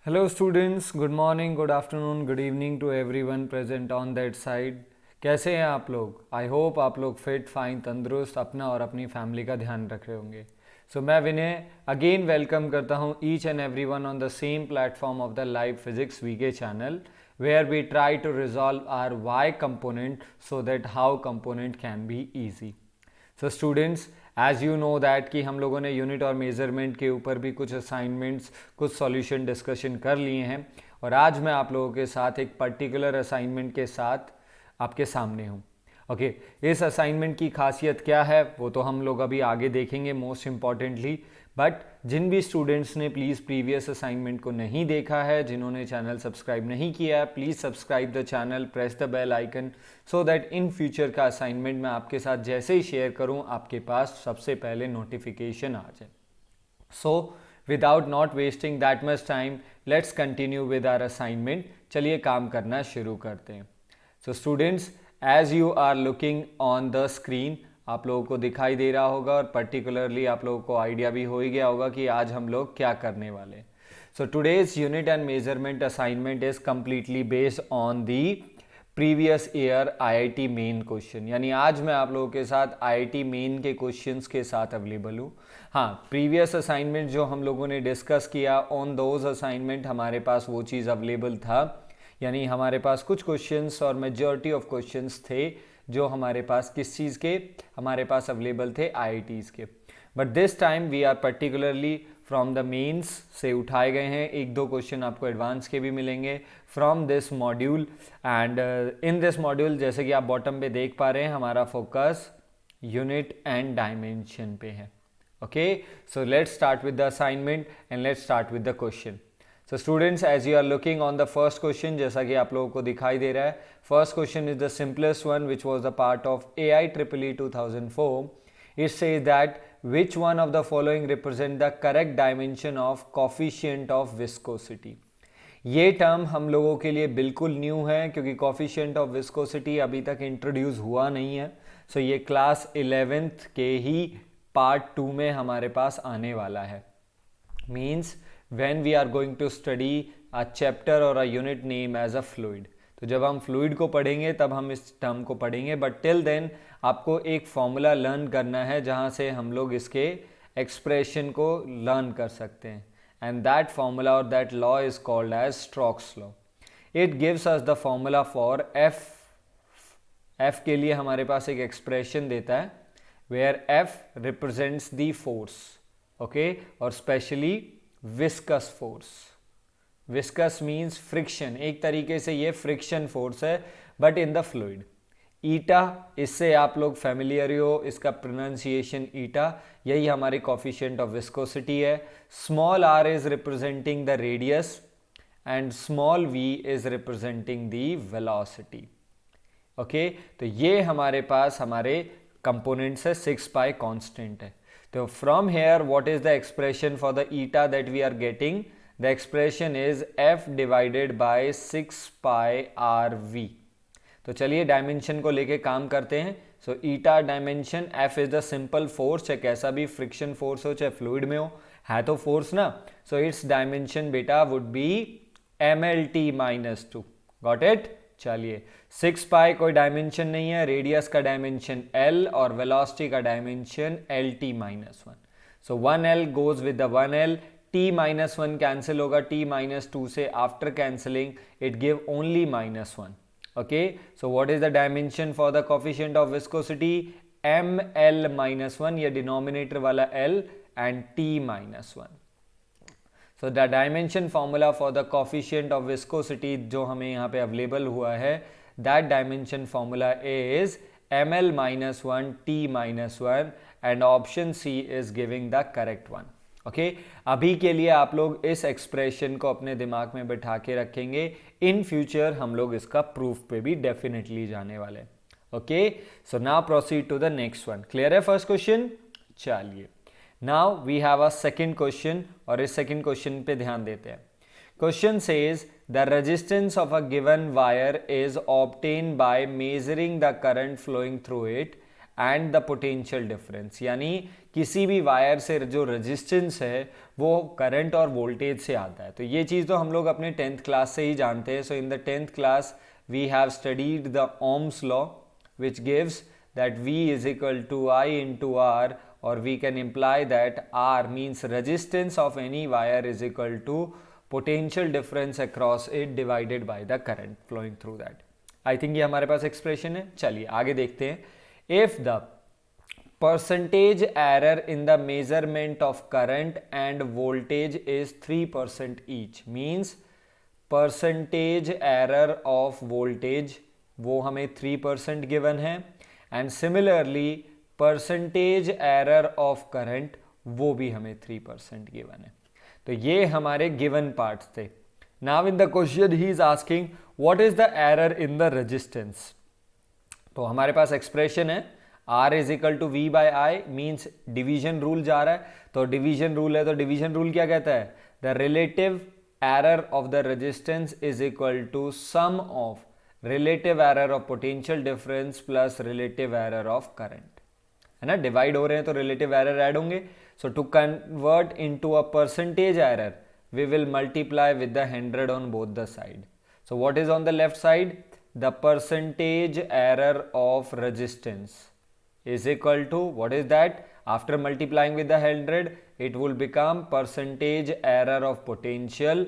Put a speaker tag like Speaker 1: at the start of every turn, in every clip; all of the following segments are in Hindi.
Speaker 1: Hello students, good morning, good afternoon, good evening to everyone present on that side. कैसे हैं आप लोग? आई होप आप लोग फिट फाइन तंदुरुस्त अपना और अपनी फैमिली का ध्यान रख रहे होंगे. सो मैं विनय अगेन वेलकम करता हूं each and every one on the same platform of the live physics VK channel where we try to resolve our y component so that how component can be easy. So students as you know that कि हम लोगों ने यूनिट और मेजरमेंट के ऊपर भी कुछ असाइनमेंट्स कुछ सॉल्यूशन डिस्कशन कर लिए हैं और आज मैं आप लोगों के साथ एक पर्टिकुलर असाइनमेंट के साथ आपके सामने हूँ. ओके इस असाइनमेंट की खासियत क्या है वो तो हम लोग अभी आगे देखेंगे मोस्ट इम्पॉर्टेंटली. बट जिन भी स्टूडेंट्स ने प्लीज़ प्रीवियस असाइनमेंट को नहीं देखा है, जिन्होंने चैनल सब्सक्राइब नहीं किया है, please subscribe the channel, press the bell icon so that in future का असाइनमेंट मैं आपके साथ जैसे ही शेयर करूं आपके पास सबसे पहले नोटिफिकेशन आ जाए. So without not wasting that much time let's continue with our assignment. चलिए काम करना शुरू करते हैं. So students as you are looking on the screen आप लोगों को दिखाई दे रहा होगा और पर्टिकुलरली आप लोगों को आइडिया भी हो ही गया होगा कि आज हम लोग क्या करने वाले हैं. So today's unit and measurement assignment is completely based on the previous year IIT main question. यानी आज मैं आप लोगों के साथ आईआईटी मेन के क्वेश्चंस के साथ अवेलेबल हूँ. हाँ, प्रीवियस असाइनमेंट जो हम लोगों ने डिस्कस किया ऑन दोज असाइनमेंट हमारे पास वो चीज़ अवेलेबल था. यानी हमारे पास कुछ क्वेश्चंस और मेजॉरिटी ऑफ क्वेश्चंस थे जो हमारे पास किस चीज़ के हमारे पास अवेलेबल थे आईआईटीज़ के. But this time we are particularly from the mains से उठाए गए हैं. एक दो क्वेश्चन आपको एडवांस के भी मिलेंगे from this module. And in this module जैसे कि आप बॉटम पे देख पा रहे हैं हमारा फोकस यूनिट एंड डायमेंशन पे है. Okay so let's start with the assignment and let's start with the question. So students as you are looking on the first question जैसा कि आप लोगों को दिखाई दे रहा है first question is the simplest one which was the part of AIEEE 2004. It says that which one of the following represent the correct dimension of coefficient of viscosity. ये टर्म हम लोगों के लिए बिल्कुल न्यू है क्योंकि कोफिशिएंट ऑफ विस्कोसिटी अभी तक इंट्रोड्यूस हुआ नहीं है. सो ये क्लास 11th के ही पार्ट 2 में हमारे पास आने वाला है. Means when we are going to study a chapter or a unit name as a fluid. तो जब हम फ्लूइड को पढ़ेंगे तब हम इस टर्म को पढ़ेंगे. बट टिल देन आपको एक फॉर्मूला लर्न करना है जहाँ से हम लोग इसके एक्सप्रेशन को लर्न कर सकते हैं. एंड दैट फॉर्मूला और that law is called as Stokes law. It gives us the formula for F. F के लिए हमारे पास एक एक्सप्रेशन देता है where F represents the force. Okay और specially viscous force. Viscous means friction. एक तरीके से ये फ्रिक्शन फोर्स है but in the fluid. Eta इससे आप लोग फेमिलियर हो, इसका प्रोनाउंसिएशन ईटा. यही हमारी कोफिशिएंट ऑफ विस्कोसिटी है. Small r is representing the radius and small v is representing the velocity. Okay तो ये हमारे पास हमारे कंपोनेंट्स है. 6 पाई कांस्टेंट है. तो from here what is the expression for the eta that we are getting? The expression is f divided by 6 pi rv. तो चलिए डायमेंशन को लेके काम करते हैं. So eta dimension f is the simple force. चाहे कैसा भी फ्रिक्शन फोर्स हो चाहे फ्लूइड में हो है तो फोर्स ना. सो इट्स डायमेंशन बेटा would be mlt-2. Got it. चलिए 6 पाई कोई डायमेंशन नहीं है. रेडियस का डायमेंशन L और वेलोसिटी का dimension LT-1. So 1L goes with the 1L. T-1 cancel होगा T-2 से. After cancelling it give only -1. Okay so what is the dimension for the coefficient of viscosity? ML-1. ये डिनोमिनेटर वाला L and T-1. So the dimension formula for the coefficient of viscosity जो हमें यहाँ पे अवेलेबल हुआ है that dimension formula is ML-1 T-1 and option c is giving the correct one. Okay अभी के लिए आप लोग इस एक्सप्रेशन को अपने दिमाग में बैठा के रखेंगे. इन फ्यूचर हम लोग इसका प्रूफ पे भी डेफिनेटली जाने वाले. Okay so now proceed to the next one. Clear है फर्स्ट क्वेश्चन? चलिए now we have a second question और इस सेकेंड क्वेश्चन पे ध्यान देते हैं. Question says the resistance of a given wire is obtain by measuring the current flowing through it and the potential difference. यानी किसी भी वायर से जो रेजिस्टेंस है वो करंट और वोल्टेज से आता है। तो ये चीज़ तो हम लोग अपने 10th क्लास से ही जानते हैं। So in the 10th class we have studied the Ohm's law which gives that V is equal to I into R, or we can imply that R means resistance of any wire is equal to potential difference across it divided by the current flowing through that. I think ये हमारे पास एक्सप्रेशन है। चलिए आगे देखते हैं। If the percentage error in the measurement of current and voltage is 3% each, means percentage error of voltage वो हमें 3% गिवन है, and similarly percentage error of current वो भी हमें 3% गिवन है। तो ये हमारे गिवन पार्ट्स थे। Now in the question he is asking what is the error in the resistance. तो हमारे पास एक्सप्रेशन है R is equal to v by i, means division rule जा रहा है। तो डिवीजन रूल है, तो डिवीजन रूल क्या कहता है? The relative error of the resistance is equal to sum of relative error of potential difference plus relative error of current, है ना। डिवाइड हो रहे हैं तो रिलेटिव एरर ऐड होंगे। So to convert into a percentage error we will multiply with the 100 on both the side. So what is on the left side? The percentage error of resistance is equal to, what is that? After multiplying with the 100 it will become percentage error of potential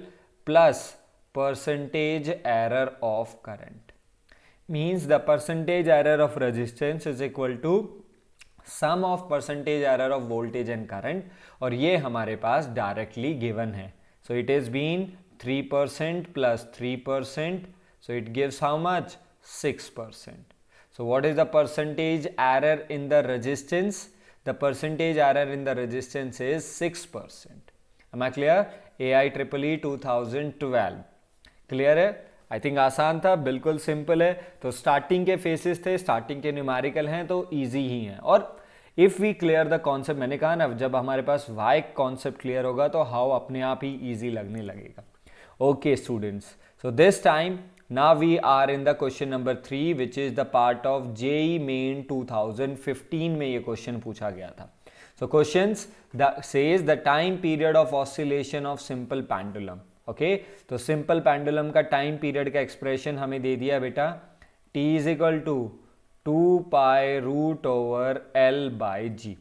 Speaker 1: plus percentage error of current, means the percentage error of resistance is equal to sum of percentage error of voltage and current, और ये हमारे पास डायरेक्टली गिवन है। so it is been 3% plus 3%, so it gives how much? 6%. So what is the percentage error in the resistance? The percentage error in the resistance is 6%. Am I clear? AIEEE 2012 clear है? आई थिंक आसान था, बिल्कुल सिंपल है। तो स्टार्टिंग के फेसेस थे, स्टार्टिंग के न्यूमेरिकल हैं तो इजी ही हैं। और if we clear the concept, मैंने कहा ना जब हमारे पास वाई कॉन्सेप्ट क्लियर होगा तो हाउ अपने आप ही ईजी लगने लगेगा। Okay students, so this time now we are in the question number 3 which is the part of JEE Main 2015 में ये क्वेश्चन पूछा गया था। so questions says the time period of oscillation of simple pendulum. okay, तो simple pendulum का टाइम पीरियड का एक्सप्रेशन हमें दे दिया बेटा, t is equal to 2 pi root over L by G,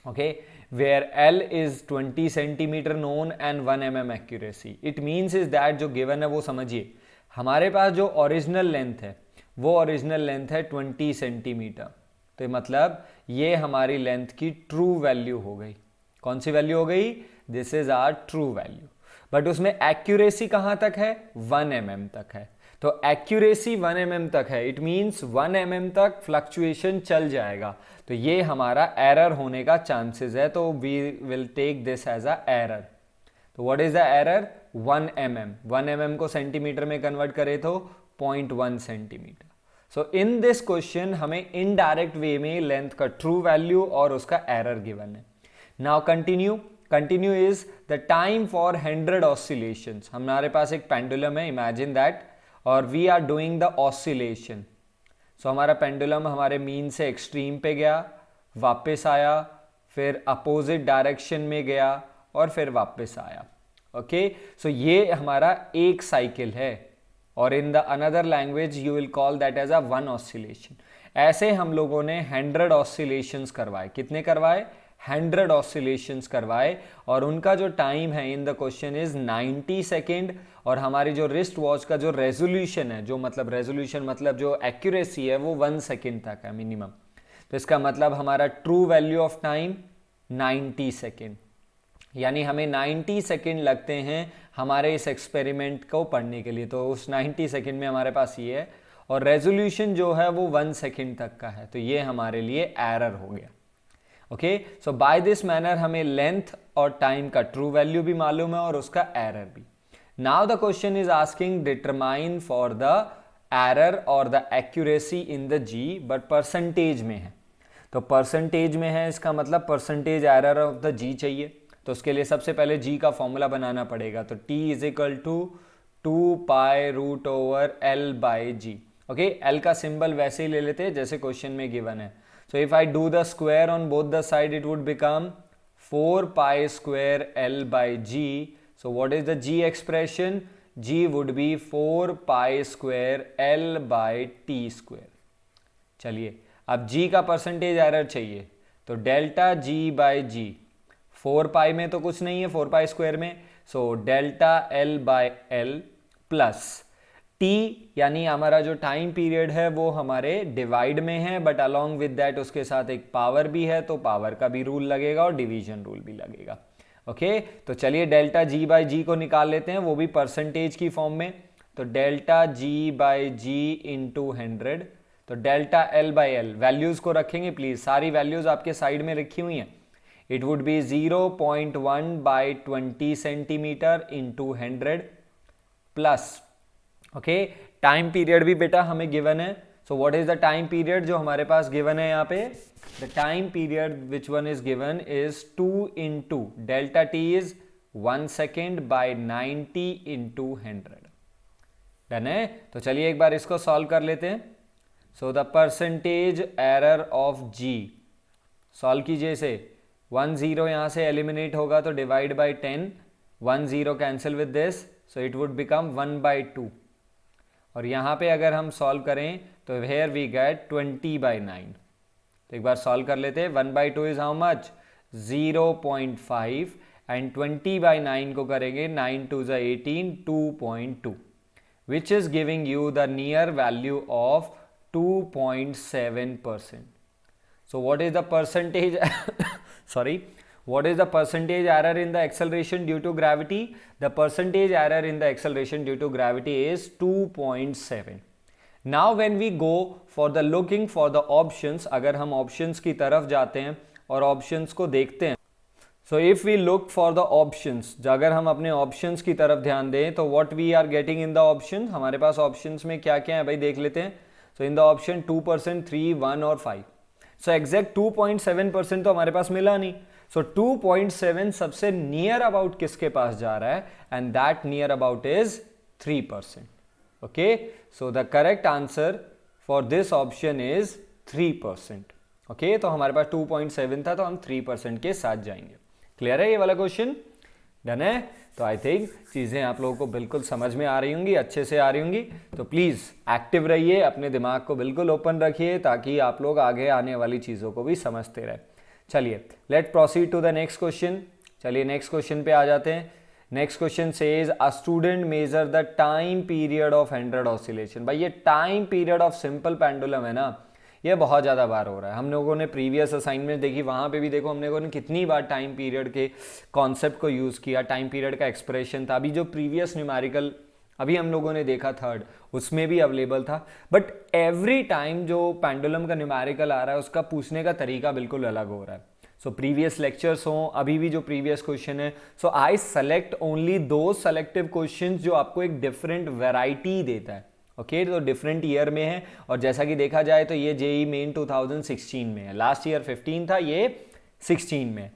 Speaker 1: okay, where L is 20 centimeter known and 1 mm accuracy. it means is that जो given है वो समझिए, हमारे पास जो ओरिजिनल लेंथ है वो ओरिजिनल लेंथ है 20 सेंटीमीटर। तो मतलब ये हमारी लेंथ की ट्रू वैल्यू हो गई। कौन सी वैल्यू हो गई? This is our true value. But उसमें एक्यूरेसी कहाँ तक है? 1 mm तक है। तो एक्यूरेसी 1 mm तक है, इट मीन्स 1 mm तक फ्लक्चुएशन चल जाएगा। तो ये हमारा एरर होने का चांसेस है, तो we will take this as a error. तो what is the error? 1 mm। 1 mm को सेंटीमीटर में कन्वर्ट करें तो 0.1 centimetre. So in this question हमें इनडायरेक्ट वे में लेंथ का ट्रू वैल्यू और उसका एरर गिवन है। Now continue is the time for 100 oscillations. हमारे पास एक पेंडुलम है, इमेजिन दैट, और we are doing the oscillation. So हमारा पेंडुलम हमारे मीन से एक्सट्रीम पे गया, वापस आया, फिर अपोजिट डायरेक्शन में गया और फिर वापस आया। ओके, सो ये हमारा एक साइकिल है, और in the another language you will call that as a 1 oscillation. ऐसे हम लोगों ने 100 ऑसिलेशंस करवाए। कितने करवाए? 100 ऑसिलेशंस करवाए, और उनका जो टाइम है इन द क्वेश्चन इज 90 सेकेंड। और हमारी जो रिस्ट वॉच का जो रेजोल्यूशन है, जो मतलब रेजोल्यूशन मतलब जो एक्यूरेसी है, वो 1 सेकेंड तक है मिनिमम। तो इसका मतलब हमारा true value of time 90 second, यानी हमें 90 सेकेंड लगते हैं हमारे इस एक्सपेरिमेंट को पढ़ने के लिए। तो उस 90 सेकेंड में हमारे पास ये है, और रेजोल्यूशन जो है वो 1 सेकेंड तक का है। तो ये हमारे लिए एरर हो गया। Okay, so by this manner हमें लेंथ और टाइम का ट्रू वैल्यू भी मालूम है और उसका एरर भी। Now the question is asking determine for the error और the accuracy in the G, but percentage में है। तो परसेंटेज में है, इसका मतलब percentage error of the G चाहिए। तो उसके लिए सबसे पहले जी का फॉर्मूला बनाना पड़ेगा। तो t is equal to 2 pi root over L by g. Okay, L का सिंबल वैसे ही ले लेते हैं जैसे क्वेश्चन में गिवन है। So if I do the square on both the side, it would become 4 pi square L by G. So what is the G expression? G would be 4 pi square L by T square. चलिए अब G का परसेंटेज एरर चाहिए, तो delta G by g, 4 pi में तो कुछ नहीं है 4 पाई स्क्वायर में, so delta L by L plus T यानी हमारा जो टाइम पीरियड है वो हमारे डिवाइड में है, बट अलॉन्ग विद दैट उसके साथ एक पावर भी है, तो पावर का भी रूल लगेगा और डिवीजन रूल भी लगेगा. ओके तो चलिए डेल्टा G बाई जी को निकाल लेते हैं, वो भी परसेंटेज की फॉर्म में. तो delta G by g into 100, तो delta L by l, values को रखेंगे प्लीज, सारी वैल्यूज आपके साइड में रखी हुई हैं. It would B 0.1 by 20 centimetre into 100 plus, okay time period भी बेटा हमें गिवन है. सो what is the time period जो हमारे पास गिवन है यहाँ पे? The time period which one is given is 2 into delta T is 1 second by 90 into 100. Done है? तो चलिए एक बार इसको सॉल्व कर लेते हैं. So the percentage error of G, solve कीजिए इसे. 1 0 यहां से एलिमिनेट होगा तो divide by 10, 1 0 cancel with this, so it would become 1 by 2. और यहां पे अगर हम सॉल्व करें तो हेयर वी गेट 20 बाई 9. तो एक बार सॉल्व कर लेते हैं. 1 by 2 is how much? 0.5 and 20 by 9 को करेंगे 9 2 ज़ा 18, 2.2, which is giving you the near value of 2.7%. So what is the percentage sorry, what is the percentage error in the acceleration due to gravity? The percentage error in the acceleration due to gravity is 2.7. Now when we go for the looking for the options, अगर हम options की तरफ जाते हैं और options को देखते हैं, so if we look for the options, अगर हम अपने options की तरफ ध्यान दें तो what we are getting in the option, हमारे पास options में क्या क्या है भाई देख लेते हैं. So in the option 2%, 3, 1 और 5. So exact 2.7% तो हमारे पास मिला नहीं. So 2.7 सबसे नियर अबाउट किसके पास जा रहा है? And that near about is 3%. Okay, so the correct answer for this option is 3%. Okay, तो हमारे पास 2.7 था तो हम 3% के साथ जाएंगे. क्लियर है ये वाला क्वेश्चन? डन है? तो आई थिंक चीज़ें आप लोगों को बिल्कुल समझ में आ रही होंगी, अच्छे से आ रही होंगी. तो प्लीज़ एक्टिव रहिए, अपने दिमाग को बिल्कुल ओपन रखिए ताकि आप लोग आगे आने वाली चीज़ों को भी समझते रहे. चलिए let proceed to the next question. चलिए नेक्स्ट क्वेश्चन पे आ जाते हैं. Next question says a student measure the time period of 100 oscillation. भाई ये time period of simple pendulum है ना, ये बहुत ज़्यादा बार हो रहा है. हम लोगों ने प्रीवियस असाइनमेंट देखी, वहाँ पे भी देखो हम लोगों ने कितनी बार टाइम पीरियड के कॉन्सेप्ट को यूज़ किया. टाइम पीरियड का एक्सप्रेशन था, अभी जो प्रीवियस न्यूमेरिकल अभी हम लोगों ने देखा थर्ड, उसमें भी अवेलेबल था. बट एवरी टाइम जो पेंडुलम का न्यूमेरिकल आ रहा है उसका पूछने का तरीका बिल्कुल अलग हो रहा है. सो प्रीवियस लेक्चर्स हों, अभी भी जो प्रीवियस क्वेश्चन है, सो आई सेलेक्ट ओनली दो सेलेक्टिव क्वेश्चन जो आपको एक डिफरेंट वेराइटी देता है. ओके तो डिफरेंट ईयर में है, और जैसा कि देखा जाए तो ये जेई मेन 2016 में है, लास्ट ईयर 15 था, ये 16 में.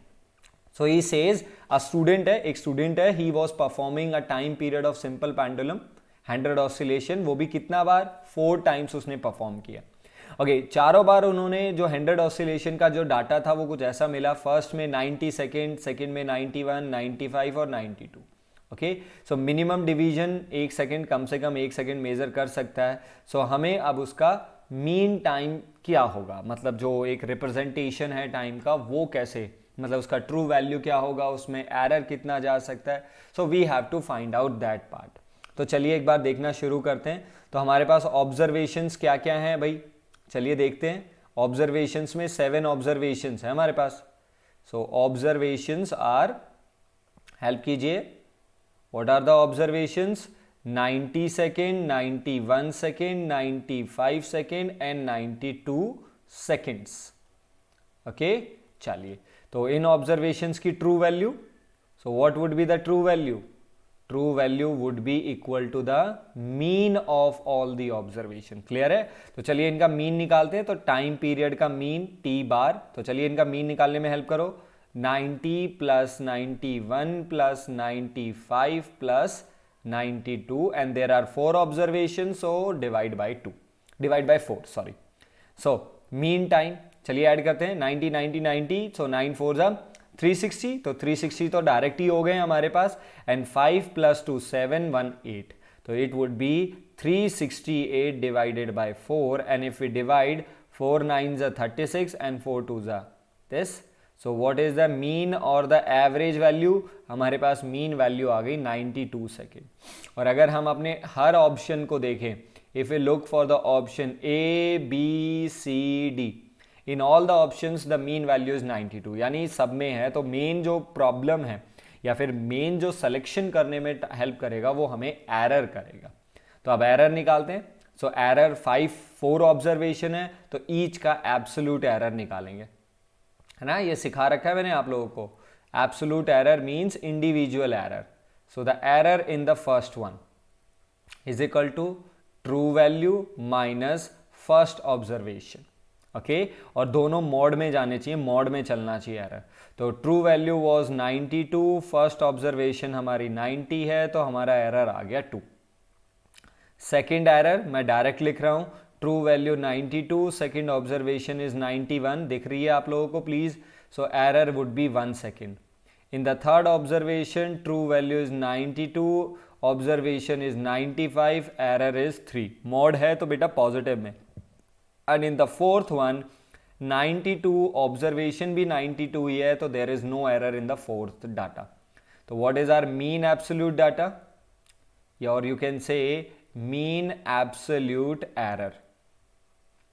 Speaker 1: सो ही सेज अ स्टूडेंट है, एक स्टूडेंट है, he was performing a time period of simple pendulum 100 oscillation. वो भी कितना बार? 4 टाइम्स उसने परफॉर्म किया. ओके चारों बार उन्होंने जो 100 ऑसिलेशन का जो डाटा था वो कुछ ऐसा मिला. फर्स्ट में 90 सेकेंड, सेकेंड में 91, 95 और 92. Okay so minimum division 1 second, कम से कम 1 सेकेंड मेजर कर सकता है. सो हमें अब उसका मीन टाइम क्या होगा, मतलब जो एक रिप्रेजेंटेशन है टाइम का वो कैसे, मतलब उसका ट्रू वैल्यू क्या होगा, उसमें एरर कितना जा सकता है. So we have to find out that part. तो चलिए एक बार देखना शुरू करते हैं. तो हमारे पास ऑब्जर्वेशंस क्या क्या हैं भाई, चलिए देखते हैं. ऑब्जर्वेशंस में 7 ऑब्जर्वेशंस है हमारे पास. सो ऑब्जर्वेशंस आर, हेल्प कीजिए, what are the observations? 90 second, 91 second, 95 second and 92 seconds. Okay, चलिए तो इन ऑब्जर्वेशंस की true value, so what would be the true value? True value would be equal to the mean of all the observation. Clear है? तो चलिए इनका मीन निकालते हैं. तो टाइम पीरियड का मीन टी बार, तो चलिए इनका मीन निकालने में हेल्प करो. 90 plus 91 plus 95 plus 92 and there are 4 observations, so divide by 2, divide by 4 sorry. So mean time, चलिए ऐड करते हैं 90 90 90, सो 9 4 जा 360, तो 360 तो डायरेक्ट ही हो गए हमारे पास, एंड 5 + 2 7 1 8, तो it would be 368 divided by 4, and if we divide 4 9 36 and 4 2 this, so what is the mean और द एवरेज वैल्यू, हमारे पास मीन वैल्यू आ गई 92 सेकेंड। और अगर हम अपने हर ऑप्शन को देखें, if you look for the option A B C D, in all the options the mean value is 92, यानी सब में है। तो मेन जो प्रॉब्लम है या फिर मेन जो सिलेक्शन करने में हेल्प करेगा वो हमें एरर करेगा। तो अब एरर निकालते हैं। सो एरर 4 ऑब्जर्वेशन है, तो ईच का एब्सोल्यूट एरर निकालेंगे, है ना, ये सिखा रखा है मैंने आप लोगों को। Absolute error means individual error. So the error in the first one is equal to true value minus first observation, okay, और दोनों मोड में जाने चाहिए, मोड में चलना चाहिए एरर। तो true value was 92, first observation हमारी 90 है, तो हमारा एरर आ गया 2। सेकेंड एरर मैं डायरेक्ट लिख रहा हूं, true value 92, second observation is 91, दिख रही है आप लोगों को please, so error would be 1 second. In the third observation true value is 92, observation is 95, error is 3, mod है तो बेटा पॉजिटिव में। And in the fourth one 92, observation भी 92 ही है, तो there is no error in the fourth data. तो what is our mean absolute data, और you can say mean absolute error,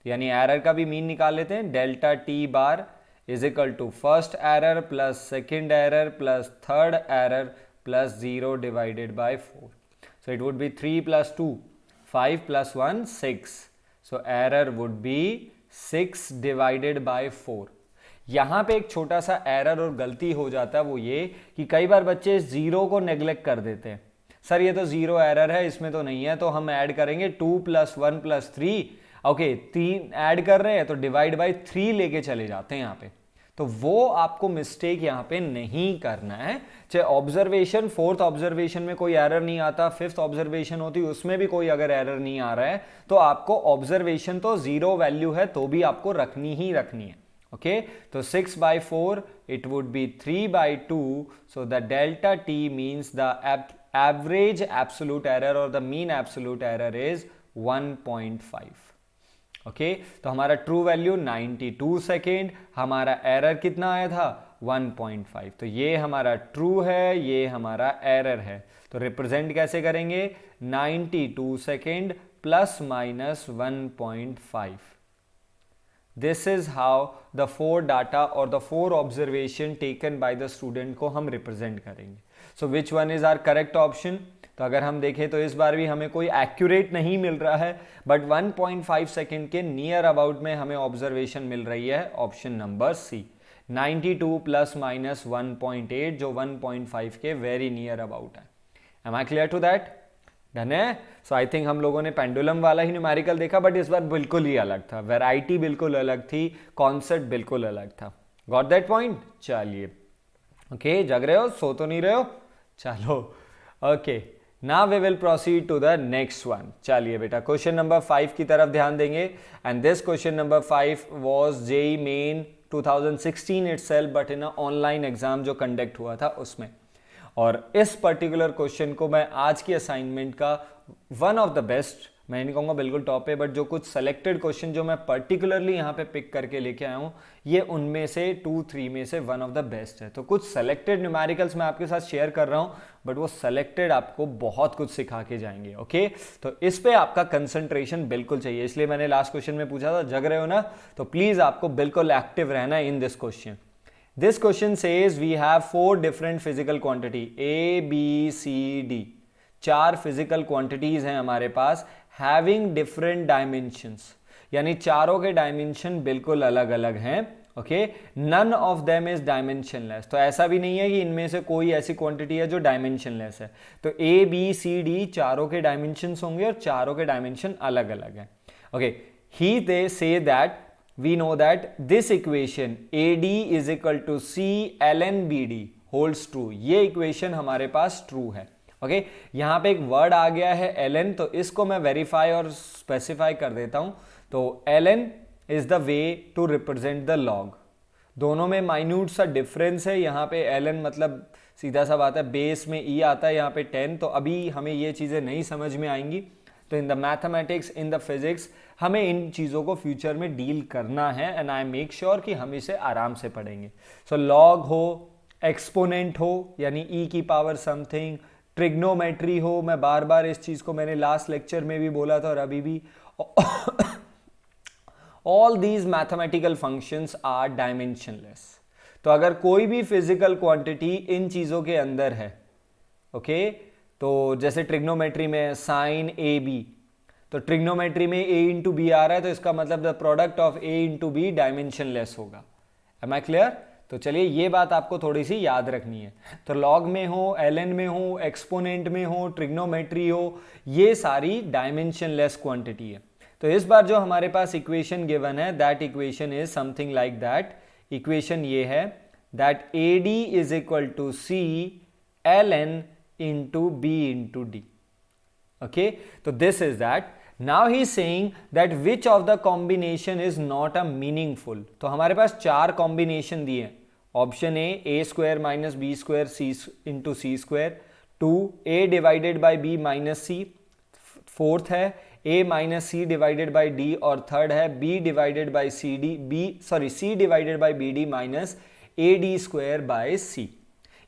Speaker 1: यानी एरर का भी मीन निकाल लेते हैं। Delta t bar is equal to first error plus second error plus third error plus 0 divided by 4, so it would be 3 + 2 5 + 1 6, so error would be 6 divided by 4। यहां पे एक छोटा सा एरर और गलती हो जाता है, वो ये कि कई बार बच्चे 0 को नेग्लेक्ट कर देते हैं। सर ये तो 0 एरर है, इसमें तो नहीं है, तो हम ऐड करेंगे 2 + 1 + 3, ओके 3 ऐड कर रहे हैं तो डिवाइड बाय 3 लेके चले जाते हैं यहाँ पे। तो वो आपको मिस्टेक यहाँ पे नहीं करना है। चाहे ऑब्जर्वेशन फोर्थ ऑब्जर्वेशन में कोई एरर नहीं आता, फिफ्थ ऑब्जर्वेशन होती है उसमें भी कोई अगर एरर नहीं आ रहा है, तो आपको ऑब्जर्वेशन तो 0 वैल्यू है तो भी आपको रखनी ही रखनी है, ओके। तो 6/4 it would be 3/2, so the delta T means the average absolute error और the mean absolute error is 1.5, okay. तो हमारा ट्रू वैल्यू 92 सेकेंड, हमारा एरर कितना आया था 1.5, तो ये हमारा ट्रू है, ये हमारा एरर है। तो रिप्रेजेंट कैसे करेंगे, 92 second plus minus 1.5, this is how the 4 data और the 4 observation taken by the student को हम रिप्रेजेंट करेंगे। So which one is our correct option, तो अगर हम देखें तो इस बार भी हमें कोई एक्यूरेट नहीं मिल रहा है, बट 1.5 सेकेंड के नियर अबाउट में हमें ऑब्जर्वेशन मिल रही है, option number c 92 plus minus 1.8, जो 1.5 के वेरी नियर अबाउट है। Am I clear to that, done है। सो आई थिंक हम लोगों ने पेंडुलम वाला ही न्यूमेरिकल देखा, बट इस बार बिल्कुल ही अलग था, वैरायटी बिल्कुल अलग थी, कॉन्सेप्ट बिल्कुल अलग था। गॉट दैट पॉइंट, चलिए ओके, जग रहे हो, सो तो नहीं रहे हो, चलो okay. Now we will proceed to the next one. चलिए बेटा क्वेश्चन नंबर 5 की तरफ ध्यान देंगे, and this question number 5 was JEE Main 2016 itself, but in online exam जो कंडक्ट हुआ था उसमें। और इस पर्टिकुलर क्वेश्चन को मैं आज की असाइनमेंट का वन ऑफ द बेस्ट, मैं नहीं कहूँगा बिल्कुल टॉप है, बट जो कुछ सेलेक्टेड क्वेश्चन जो मैं पर्टिकुलरली यहाँ पे पिक करके लेके आया हूँ, ये उनमें से 2-3 में से वन ऑफ द बेस्ट है। तो कुछ सेलेक्टेड न्यूमेरिकल्स मैं आपके साथ शेयर कर रहा हूँ, बट वो सेलेक्टेड आपको बहुत कुछ सिखा के जाएंगे, ओके। तो इस पे आपका कंसंट्रेशन बिल्कुल चाहिए, इसलिए मैंने लास्ट क्वेश्चन में पूछा था, जग रहे हो ना, तो प्लीज आपको बिल्कुल एक्टिव रहना है in this question. This question says we have 4 different physical quantity ABCD, 4 physical quantities हैं हमारे पास, हैविंग डिफरेंट डायमेंशंस, यानी चारों के डायमेंशन बिल्कुल अलग अलग हैं, okay. None of them is dimensionless, तो ऐसा भी नहीं है कि इनमें से कोई ऐसी क्वांटिटी है जो डायमेंशनलेस है। तो ABCD चारों के डायमेंशंस होंगे और चारों के डायमेंशन अलग अलग हैं, okay. He they say that we know that this equation AD is equal to Cln BD holds true, ये इक्वेशन हमारे पास ट्रू है, ओके। यहां पे एक वर्ड आ गया है ln, तो इसको मैं वेरीफाई और स्पेसिफाई कर देता हूं। तो ln is the way to represent the log. दोनों में माइन्यूट सा डिफरेंस है, यहाँ पे ln मतलब सीधा सा बात है, बेस में e आता है, यहाँ पे 10, तो अभी हमें ये चीज़ें नहीं समझ में आएंगी। तो in the mathematics, in the physics हमें इन चीज़ों को फ्यूचर में डील करना है, एंड आई मेक श्योर कि हम इसे आराम से पढ़ेंगे। सो लॉग हो, एक्सपोनेंट हो यानी e की पावर समथिंग, ट्रिग्नोमेट्री हो, मैं बार बार इस चीज़ को मैंने लास्ट लेक्चर में भी बोला था और अभी भी all these mathematical functions are dimensionless. तो अगर कोई भी फिजिकल क्वांटिटी इन चीज़ों के अंदर है, ओके, तो जैसे ट्रिग्नोमेट्री में साइन ए बी, तो ट्रिग्नोमेट्री में a इंटू बी आ रहा है, तो इसका मतलब the product of a into B dimensionless होगा। Am I clear? तो चलिए ये बात आपको थोड़ी सी याद रखनी है। तो लॉग में हो, ln में हो, एक्सपोनेंट में हो, ट्रिग्नोमेट्री हो, ये सारी डायमेंशनलेस क्वांटिटी है। तो इस बार जो हमारे पास इक्वेशन गिवन है, that equation is something like that. Equation ये है that AD is equal to C ln into B into D. Okay, तो this is that. Now he is saying that which of the combination is not a meaningful। तो हमारे पास 4 कॉम्बिनेशन दिए हैं। Option A square minus B square C into C square, 2 a divided by B minus C, fourth है a minus C divided by D, और थर्ड है b divided by C D, c divided by B D minus A D square by C.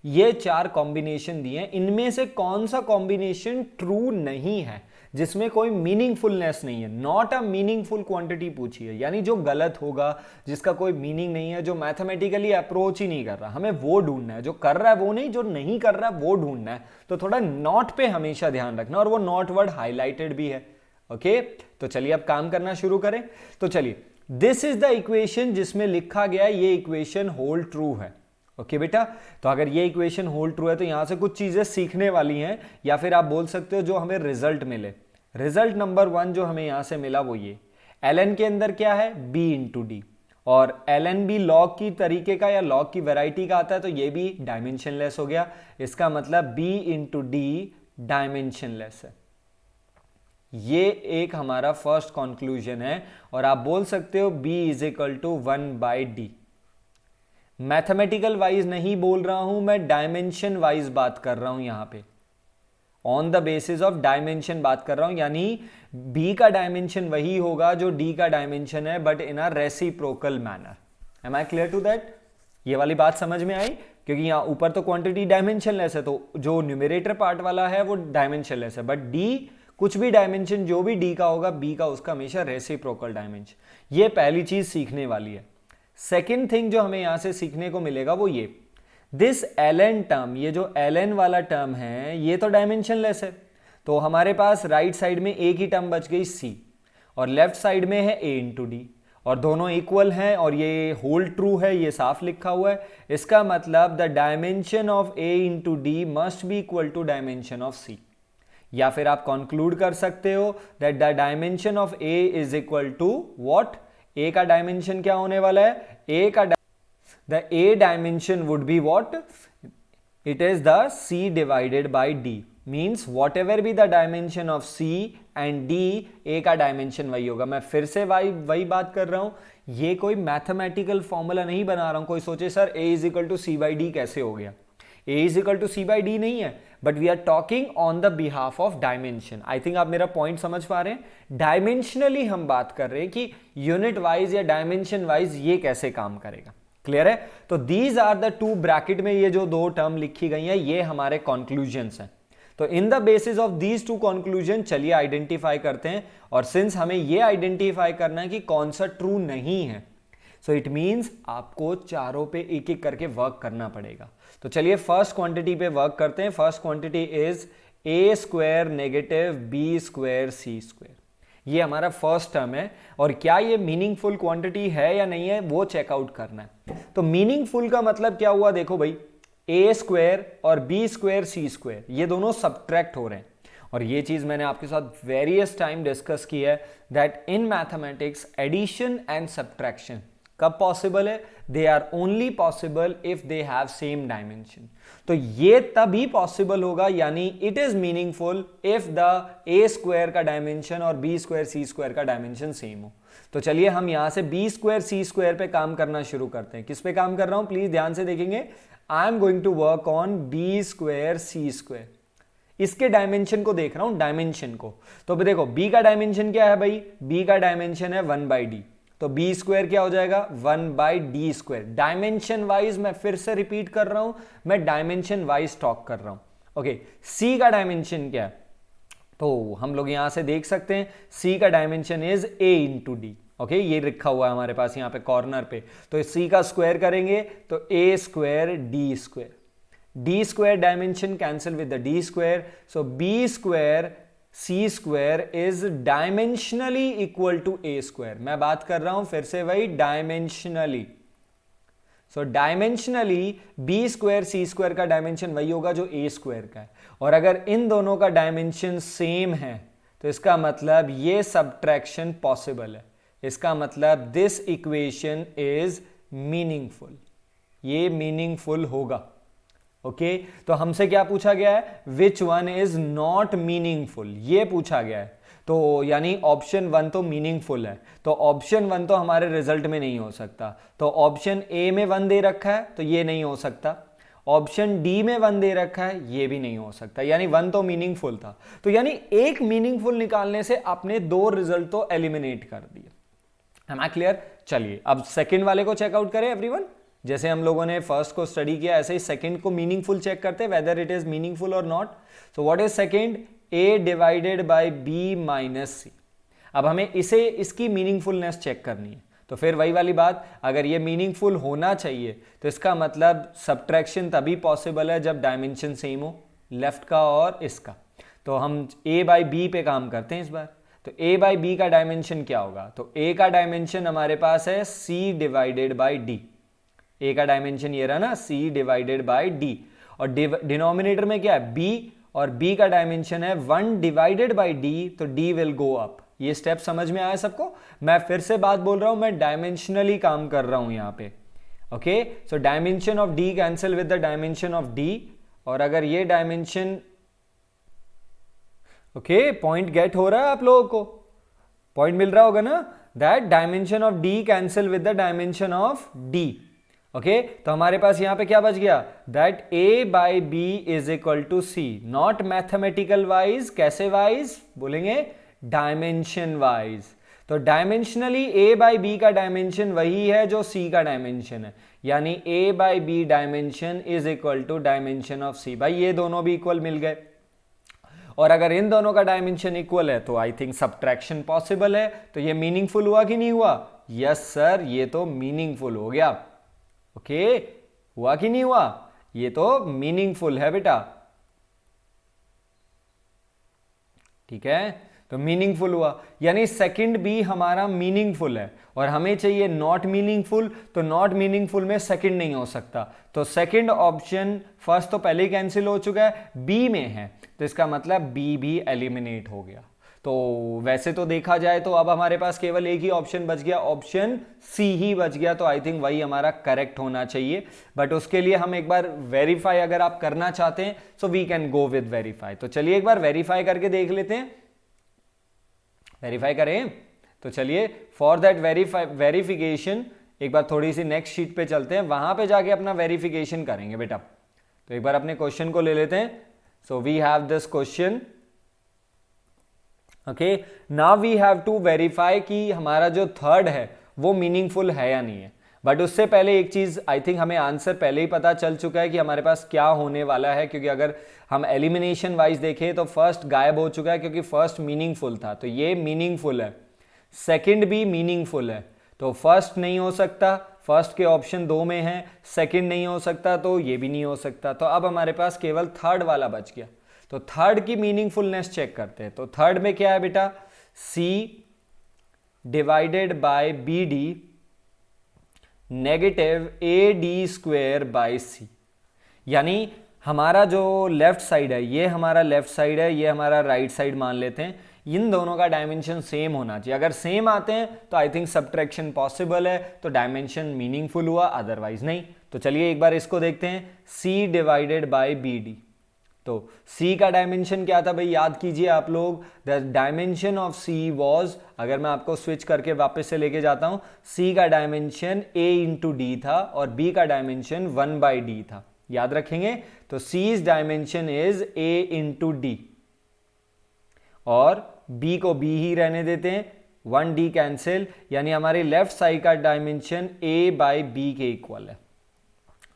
Speaker 1: ये 4 कॉम्बिनेशन दिए हैं। इनमें से कौन सा कॉम्बिनेशन ट्रू नहीं है, जिसमें कोई मीनिंगफुलनेस नहीं है, नॉट अ मीनिंगफुल क्वांटिटी पूछी है, यानी जो गलत होगा, जिसका कोई मीनिंग नहीं है, जो मैथमेटिकली अप्रोच ही नहीं कर रहा, हमें वो ढूंढना है। जो कर रहा है वो नहीं, जो नहीं कर रहा है वो ढूंढना है। तो थोड़ा नॉट पे हमेशा ध्यान रखना, और वो नॉट वर्ड हाईलाइटेड भी है। ओके, तो चलिए अब काम करना शुरू करें। तो चलिए, दिस इज द इक्वेशन जिसमें लिखा गया ये इक्वेशन होल ट्रू है। ओके बेटा, तो अगर ये इक्वेशन होल ट्रू है तो यहां से कुछ चीजें सीखने वाली हैं, या फिर आप बोल सकते हो जो हमें रिजल्ट मिले। रिजल्ट नंबर 1 जो हमें यहां से मिला वो ये, ln के अंदर क्या है, b इंटू डी, और ln भी लॉग की तरीके का या लॉग की वैरायटी का आता है, तो ये भी डायमेंशनलेस हो गया। इसका मतलब b इंटू डी डायमेंशनलेस है। ये एक हमारा फर्स्ट कंक्लूजन है, और आप बोल सकते हो b is equal to 1 by d. Mathematical wise नहीं बोल रहा हूं मैं, डायमेंशन वाइज बात कर रहा हूं, यहां पे on the basis of dimension बात कर रहा हूं, यानी b का डायमेंशन वही होगा जो d का डायमेंशन है, but in a reciprocal manner. Am I clear to that? ये वाली बात समझ में आई? क्योंकि यहां ऊपर तो क्वांटिटी डायमेंशनलेस है, तो जो न्यूमरेटर पार्ट वाला है वो डायमेंशनलेस है, बट d कुछ भी डायमेंशन जो भी d का होगा, b का उसका हमेशा रेसिप्रोकल डायमेंशन। ये पहली चीज सीखने वाली है। सेकेंड थिंग जो हमें यहां से सीखने को मिलेगा वो ये, दिस ln टर्म, ये जो ln वाला टर्म है ये तो डायमेंशनलेस है, तो हमारे पास राइट साइड में एक ही टर्म बच गई c, और लेफ्ट साइड में है a इंटू डी, और दोनों इक्वल हैं, और ये होल ट्रू है, ये साफ लिखा हुआ है। इसका मतलब the dimension of a into d must be equal to dimension of c, या फिर आप कंक्लूड कर सकते हो that the dimension of a is equal to what, a का डायमेंशन क्या होने वाला है, a का the a dimension would be what, it is the c divided by d, means whatever be the dimension of c and d, a का डायमेंशन वही होगा। मैं फिर से वही बात कर रहा हूं, ये कोई मैथमेटिकल फॉर्मूला नहीं बना रहा हूं। कोई सोचे sir a is equal to c by d कैसे हो गया, a is equal to c by d नहीं है, but we are talking on the behalf of dimension. I think आप मेरा पॉइंट समझ पा रहे हैं। डायमेंशनली हम बात कर रहे हैं कि यूनिट वाइज या डायमेंशन वाइज ये कैसे काम करेगा। क्लियर है? तो दीज आर द 2 ब्रैकेट में ये जो 2 टर्म लिखी गई हैं, ये हमारे कंक्लूजन्स हैं। तो in the basis of these 2 conclusion चलिए आइडेंटिफाई करते हैं, और सिंस हमें ये आइडेंटिफाई करना है कि कौन सा ट्रू नहीं है, सो इट मींस आपको चारों पे एक एक करके वर्क करना पड़ेगा। तो चलिए फर्स्ट क्वांटिटी पे वर्क करते हैं। First quantity is a square negative b square c square. ये हमारा फर्स्ट टर्म है, और क्या ये मीनिंगफुल क्वांटिटी है या नहीं है वो चेकआउट करना है। तो मीनिंगफुल का मतलब क्या हुआ, देखो भाई, a स्क्वायर और b स्क्वायर सी स्क्वायर ये दोनों सब्ट्रैक्ट हो रहे हैं, और ये चीज मैंने आपके साथ वेरियस टाइम डिस्कस की है that in mathematics addition and subtraction कब पॉसिबल है, they are only possible if they have same dimension. तो ये तभी पॉसिबल होगा, यानी it is meaningful if the a square का डायमेंशन और b स्क्वायर सी स्क्वायर का डायमेंशन सेम हो। तो चलिए हम यहां से बी स्क्वायर सी स्क्वायर पे काम करना शुरू करते हैं। किस पे काम कर रहा हूं प्लीज ध्यान से देखेंगे। I am going to work on b square c square. इसके डायमेंशन को देख रहा हूं, डायमेंशन को। तो देखो बी का डायमेंशन क्या है भाई, बी का डायमेंशन है 1/d। तो बी स्क्वायर क्या हो जाएगा 1/d स्क्वायर। डायमेंशन वाइज मैं फिर से रिपीट कर रहा हूं, मैं डायमेंशन वाइज टॉक कर रहा हूं। ओके, सी का डायमेंशन क्या है, तो हम लोग यहां से देख सकते हैं सी का dimension is a into D. Okay, ये लिखा हुआ है हमारे पास यहाँ पे कॉर्नर पे। तो सी का स्क्वायर करेंगे तो a square d square, d square dimension cancel with the d square. So b square c square is dimensionally equal to a square. मैं बात कर रहा हूं फिर से वही dimensionally. So dimensionally b square c square का डायमेंशन वही होगा जो ए स्क्वायर का है। और अगर इन दोनों का डायमेंशन सेम है तो इसका मतलब ये सबट्रैक्शन पॉसिबल है। इसका मतलब दिस इक्वेशन इज मीनिंगफुल, ये मीनिंगफुल होगा। ओके, तो हमसे क्या पूछा गया है, विच वन इज नॉट मीनिंगफुल, ये पूछा गया है। तो यानी ऑप्शन 1 तो मीनिंगफुल है, तो ऑप्शन 1 तो हमारे रिजल्ट में नहीं हो सकता। तो ऑप्शन ए में 1 दे रखा है तो ये नहीं हो सकता, ऑप्शन डी में 1 दे रखा है ये भी नहीं हो सकता, यानी 1 तो मीनिंगफुल था। तो यानी एक मीनिंगफुल निकालने से आपने 2 रिजल्ट तो एलिमिनेट कर दिए। Am I clear? चलिए अब सेकंड वाले को चेकआउट करें एवरीवन। जैसे हम लोगों ने फर्स्ट को स्टडी किया ऐसे ही सेकंड को मीनिंगफुल चेक करते हैं, वेदर इट इज मीनिंगफुल और not. So what is second, a divided by b minus C. अब हमें इसे इसकी मीनिंगफुलनेस चेक करनी है। तो फिर वही वाली बात, अगर ये मीनिंगफुल होना चाहिए तो इसका मतलब सब्ट्रैक्शन तभी पॉसिबल है जब डायमेंशन सेम हो, लेफ्ट का और इसका। तो हम a बाई बी पे काम करते हैं इस बार। तो a बाई बी का डायमेंशन क्या होगा, तो a का डायमेंशन हमारे पास है c divided by D. a का डायमेंशन ये रहा ना, c डिवाइडेड बाई डी। और डिनोमिनेटर में क्या है b, और b का डायमेंशन है 1 डिवाइडेड बाई d, तो d विल गो अप। ये स्टेप समझ में आया सबको? मैं फिर से बात बोल रहा हूं, मैं डायमेंशनली काम कर रहा हूं यहां पे। Okay, so dimension of d cancel with the dimension of d। और अगर ये डायमेंशन, ओके पॉइंट गेट हो रहा है आप लोगों को, पॉइंट मिल रहा होगा ना, that dimension of d cancel with the dimension of d। Okay, तो हमारे पास यहां पे क्या बच गया, that a by B is equal to C. Not mathematical wise, कैसे वाइज बोलेंगे, डायमेंशन वाइज। तो डायमेंशनली a बाई बी का डायमेंशन वही है जो c का डायमेंशन है, यानी a by B dimension is equal to dimension of c। भाई ये दोनों भी इक्वल मिल गए, और अगर इन दोनों का डायमेंशन इक्वल है तो आई थिंक सब्ट्रैक्शन पॉसिबल है। तो ये मीनिंगफुल हुआ कि नहीं हुआ? यस सर, ये तो मीनिंगफुल हो गया। ओके, हुआ कि नहीं हुआ? ये तो मीनिंगफुल है बेटा, ठीक है, तो मीनिंगफुल हुआ, यानी सेकंड बी हमारा मीनिंगफुल है। और हमें चाहिए नॉट मीनिंगफुल, तो नॉट मीनिंगफुल में सेकंड नहीं हो सकता। तो सेकंड ऑप्शन, फर्स्ट तो पहले ही कैंसिल हो चुका है, बी में है, तो इसका मतलब बी भी एलिमिनेट हो गया। तो वैसे तो देखा जाए तो अब हमारे पास केवल एक ही ऑप्शन बच गया, ऑप्शन सी ही बच गया। तो आई थिंक वही हमारा करेक्ट होना चाहिए। बट उसके लिए हम एक बार वेरीफाई अगर आप करना चाहते हैं so we can go with verify. तो चलिए एक बार वेरीफाई करके देख लेते हैं, वेरीफाई करें। तो चलिए फॉर दैट वेरिफिकेशन एक बार थोड़ी सी नेक्स्ट शीट पे चलते हैं, वहां पे जाके अपना वेरिफिकेशन करेंगे बेटा। तो एक बार अपने क्वेश्चन को ले लेते हैं। So we have this question, okay, now we have to verify कि हमारा जो थर्ड है वो मीनिंगफुल है या नहीं है। बट उससे पहले एक चीज, आई थिंक हमें आंसर पहले ही पता चल चुका है कि हमारे पास क्या होने वाला है, क्योंकि अगर हम एलिमिनेशन वाइज देखें तो फर्स्ट गायब हो चुका है क्योंकि फर्स्ट मीनिंगफुल था, तो ये मीनिंगफुल है। सेकंड भी मीनिंगफुल है, तो फर्स्ट नहीं हो सकता, फर्स्ट के ऑप्शन 2 में है, सेकंड नहीं हो सकता, तो ये भी नहीं हो सकता। तो अब हमारे पास केवल थर्ड वाला बच गया। तो थर्ड की मीनिंगफुलनेस चेक करते हैं। तो थर्ड में क्या है बेटा, c divided by B D negative A D square by C. यानी हमारा जो लेफ्ट साइड है ये हमारा लेफ्ट साइड है, ये हमारा राइट साइड मान लेते हैं। इन दोनों का डायमेंशन सेम होना चाहिए। अगर सेम आते हैं तो आई थिंक सब्ट्रैक्शन पॉसिबल है, तो डायमेंशन मीनिंगफुल हुआ, अदरवाइज नहीं। तो चलिए एक बार इसको देखते हैं, c divided by B D. तो C का डायमेंशन क्या था भाई, याद कीजिए आप लोग, the dimension of C was, अगर मैं आपको स्विच करके वापस से लेके जाता हूं, C का डायमेंशन A इंटू डी था और B का डायमेंशन 1/d था, याद रखेंगे। तो C's dimension is A into D और B को B ही रहने देते हैं, 1d कैंसिल, यानी हमारे लेफ्ट साइड का डायमेंशन A/B के इक्वल है।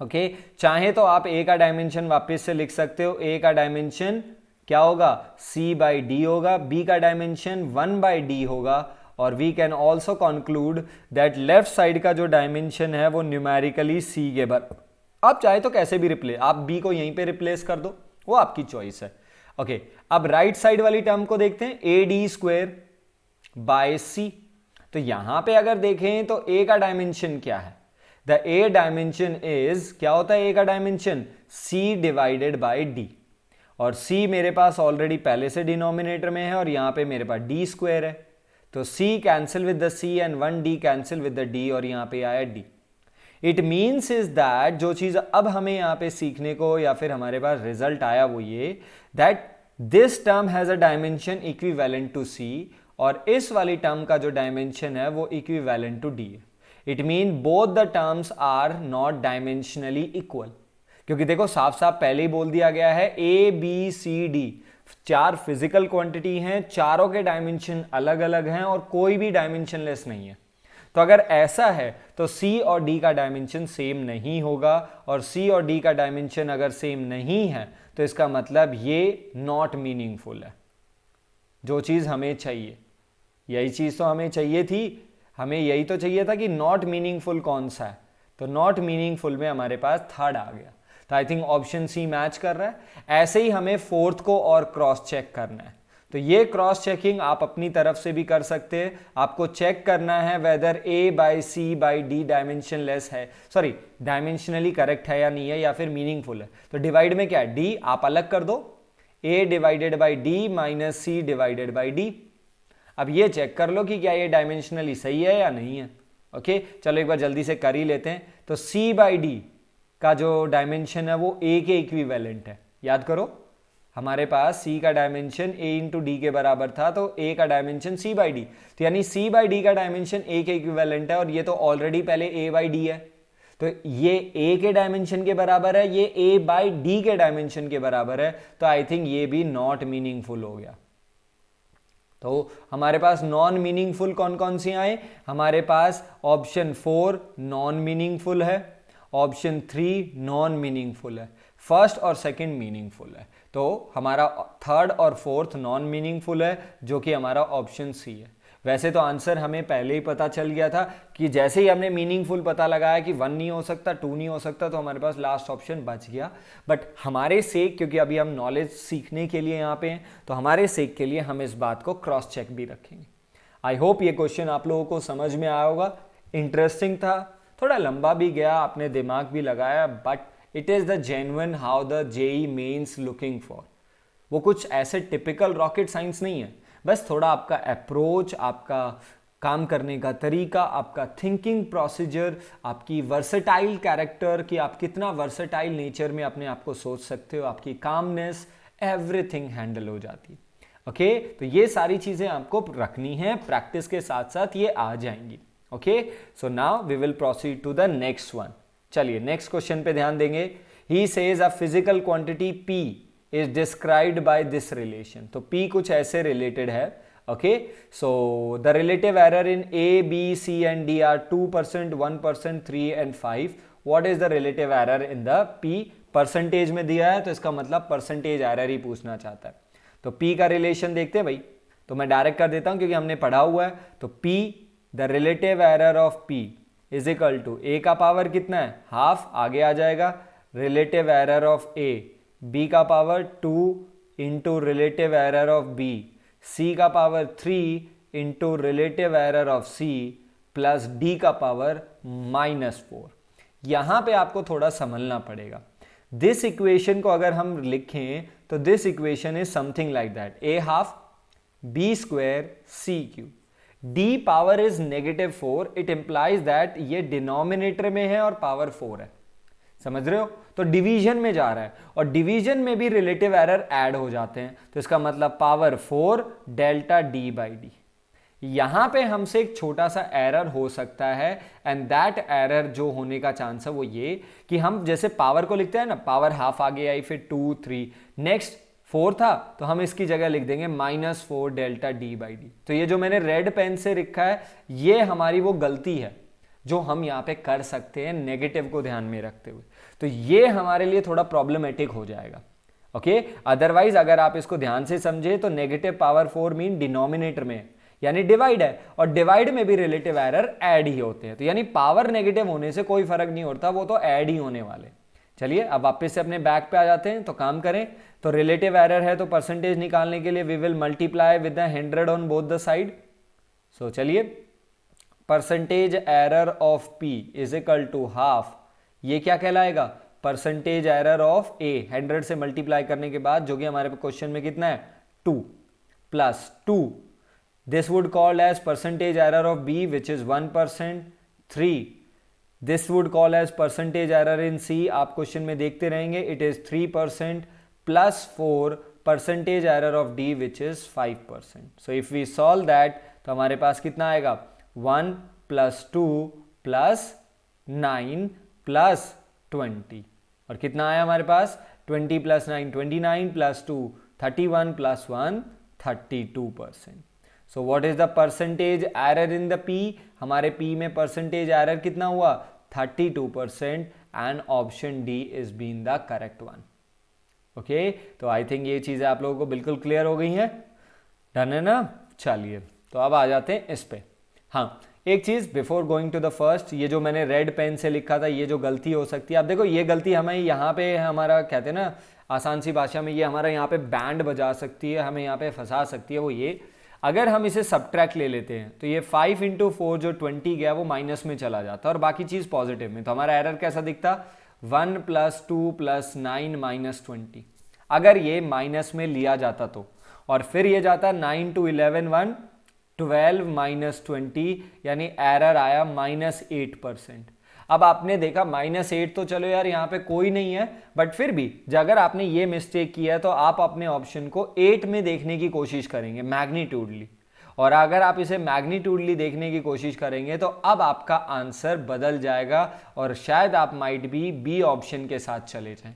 Speaker 1: ओके चाहे तो आप A का डायमेंशन वापस से लिख सकते हो, A का डायमेंशन क्या होगा, C/d होगा, B का डायमेंशन 1/d होगा, और we can also conclude that left side का जो डायमेंशन है वो न्यूमेरिकली C के बराबर। आप चाहे तो कैसे भी रिप्लेस, आप B को यहीं पे रिप्लेस कर दो, वो आपकी चॉइस है। ओके अब राइट साइड वाली टर्म को देखते हैं, AD² तो यहां पे अगर देखें तो A का डायमेंशन क्या है, द A डायमेंशन इज, क्या होता है A का डायमेंशन, C/d, और C मेरे पास ऑलरेडी पहले से डिनोमिनेटर में है और यहां पे मेरे पास d² है, तो C cancel with the C and 1d cancel with the d, और यहां पे आया d। It means is that, जो चीज अब हमें यहां पे सीखने को या फिर हमारे पास रिजल्ट आया वो ये, that this term has a dimension equivalent to C, और इस वाली टर्म का जो डायमेंशन है वो इक्विवेलेंट टू D है। It mean both the terms are not dimensionally equal, क्योंकि देखो साफ साफ पहले ही बोल दिया गया है ABCD 4 फिजिकल क्वांटिटी हैं, चारों के डायमेंशन अलग अलग हैं और कोई भी डायमेंशनलेस नहीं है। तो अगर ऐसा है तो C और D का डायमेंशन सेम नहीं होगा, और C और D का डायमेंशन अगर सेम नहीं है तो इसका मतलब ये नॉट मीनिंगफुल है। जो चीज हमें चाहिए, यही चीज तो हमें चाहिए थी, हमें यही तो चाहिए था कि नॉट मीनिंगफुल कौन सा है, तो नॉट मीनिंगफुल में हमारे पास थर्ड आ गया, तो I think option C match कर रहा है। ऐसे ही हमें फोर्थ को और क्रॉस चेक करना है, तो ये क्रॉस चेकिंग आप अपनी तरफ से भी कर सकते हैं। आपको चेक करना है वेदर A/C/D डायमेंशनलेस है, सॉरी डायमेंशनली करेक्ट है या नहीं है, या फिर मीनिंगफुल है। तो डिवाइड में क्या है, D आप अलग कर दो, A/D माइनस C/D। अब ये चेक कर लो कि क्या ये डायमेंशनली सही है या नहीं है। ओके चलो एक बार जल्दी से कर ही लेते हैं। तो C/D का जो डायमेंशन है वो A के इक्विवेलेंट है, याद करो हमारे पास C का डायमेंशन A इंटू डी के बराबर था, तो A का डायमेंशन C/D, तो यानी C/D का डायमेंशन A के इक्विवेलेंट है, और ये तो ऑलरेडी पहले A/D है, तो ये A के डायमेंशन के बराबर है, ये A/D के डायमेंशन के बराबर है, तो आई थिंक ये भी नॉट मीनिंगफुल हो गया। तो हमारे पास नॉन मीनिंगफुल कौन कौन सी आए, हमारे पास ऑप्शन 4 नॉन मीनिंगफुल है, ऑप्शन 3 नॉन मीनिंगफुल है, फर्स्ट और सेकंड मीनिंगफुल है, तो हमारा थर्ड और फोर्थ नॉन मीनिंगफुल है, जो कि हमारा ऑप्शन C है। वैसे तो आंसर हमें पहले ही पता चल गया था कि जैसे ही हमने मीनिंगफुल पता लगाया कि 1 नहीं हो सकता, 2 नहीं हो सकता, तो हमारे पास लास्ट ऑप्शन बच गया। बट हमारे सेक, क्योंकि अभी हम नॉलेज सीखने के लिए यहाँ पे हैं, तो हमारे सेक के लिए हम इस बात को क्रॉस चेक भी रखेंगे। आई होप ये क्वेश्चन आप लोगों को समझ में आया होगा, इंटरेस्टिंग था, थोड़ा लंबा भी गया, आपने दिमाग भी लगाया, but it is the genuine how the JEE Mains looking for. वो कुछ ऐसे टिपिकल रॉकेट साइंस नहीं है, बस थोड़ा आपका अप्रोच, आपका काम करने का तरीका, आपका थिंकिंग प्रोसीजर, आपकी वर्सेटाइल कैरेक्टर, कि आप कितना वर्सेटाइल नेचर में अपने आप को सोच सकते हो, आपकी कामनेस, एवरीथिंग हैंडल हो जाती है। ओके तो ये सारी चीज़ें आपको रखनी है, प्रैक्टिस के साथ साथ ये आ जाएंगी। Okay so now we will proceed to the next one. चलिए नेक्स्ट क्वेश्चन पे ध्यान देंगे। He says a physical quantity P is described by this relation. तो P कुछ ऐसे रिलेटेड है। Okay so the relative error in A, B, C and D are 2%, 1%, 3 and 5. What is the relative error in the P? Percentage में दिया है तो इसका मतलब परसेंटेज एरर ही पूछना चाहता है। तो P का रिलेशन देखते हैं भाई, तो मैं डायरेक्ट कर देता हूं क्योंकि हमने पढ़ा हुआ है। तो P the relative error of P is equal to A का पावर कितना है, हाफ, आगे आ जाएगा, relative error of A, B का power 2 into relative error of B, C का power 3 into relative error of C, plus D का पावर -4। यहां पे आपको थोड़ा समझना पड़ेगा। दिस इक्वेशन को अगर हम लिखें तो this equation is something like that, A half B square C cube, D power is -4, it implies that ये डिनोमिनेटर में है और पावर 4 है। समझ रहे हो? तो डिवीजन में जा रहा है और डिवीजन में भी रिलेटिव एरर ऐड हो जाते हैं, तो इसका मतलब power 4 delta D by D. यहां पे हमसे एक छोटा सा एरर हो सकता है, एंड दैट एरर जो होने का चांस है वो ये कि हम जैसे पावर को लिखते हैं ना, पावर हाफ आगे आई, फिर 2 3, नेक्स्ट 4 था तो हम इसकी जगह लिख देंगे -4 डेल्टा डी बाई डी। तो ये जो मैंने रेड पेन से लिखा है ये हमारी वो गलती है जो हम यहाँ पे कर सकते हैं नेगेटिव को ध्यान में रखते हुए, तो ये हमारे लिए थोड़ा प्रॉब्लमेटिक हो जाएगा। ओके, अदरवाइज अगर आप इसको ध्यान से समझे तो नेगेटिव पावर 4 मीन डिनोमिनेटर में यानी डिवाइड है, और डिवाइड में भी रिलेटिव एरर ऐड ही होते हैं, तो यानी पावर नेगेटिव होने से कोई फर्क नहीं होता, वो तो ऐड ही होने वाले। चलिए अब वापस से अपने बैक पे आ जाते हैं, तो काम करें। तो रिलेटिव एरर है तो परसेंटेज निकालने के लिए we will multiply with the 100 on both the side. So चलिए, percentage error of P is equal to half, ये क्या कहलाएगा? परसेंटेज एरर ऑफ A 100 से मल्टीप्लाई करने के बाद जो कि हमारे क्वेश्चन में कितना है 2 plus 2, this would called as percentage error of B which is 1%, 3 this would call as percentage error in C, आप क्वेश्चन में देखते रहेंगे, it is 3% plus 4 percentage error of D which is 5%। So if we solve that तो हमारे पास कितना आएगा 1 प्लस 2 प्लस 9 प्लस 20, और कितना आया हमारे पास 20 plus 9 29 plus 2 31 plus 1 32%। So what is the percentage error in the P? हमारे P में परसेंटेज एरर कितना हुआ 32%, and option D is been the correct one. Okay, तो आई थिंक ये चीजें आप लोगों को बिल्कुल क्लियर हो गई हैं, डन है ना? चलिए तो अब आ जाते हैं इस पे। हाँ, एक चीज before going to the first, ये जो मैंने रेड पेन से लिखा था ये जो गलती हो सकती है, आप देखो ये गलती हमें यहाँ पे हमारा कहते हैं ना आसान सी भाषा में, ये हमारा यहाँ पे बैंड बजा सकती है, हमें यहाँ पे फंसा सकती है। वो ये, अगर हम इसे सबट्रैक्ट ले लेते हैं तो ये 5 × 4 जो 20 गया वो माइनस में चला जाता है और बाकी चीज पॉजिटिव में, तो हमारा एरर कैसा दिखता 1 प्लस 2 प्लस 9 माइनस 20। अगर ये माइनस में लिया जाता तो, और फिर ये जाता 9 to 11 1 12 माइनस 20, यानी एरर आया -8%। अब आपने देखा -8 तो चलो यार यहाँ पे कोई नहीं है, बट फिर भी अगर आपने ये मिस्टेक किया है तो आप अपने ऑप्शन को 8 में देखने की कोशिश करेंगे मैग्नीट्यूडली, और अगर आप इसे मैग्नीट्यूडली देखने की कोशिश करेंगे तो अब आपका आंसर बदल जाएगा और शायद आप माइट भी बी ऑप्शन के साथ चले जाएं।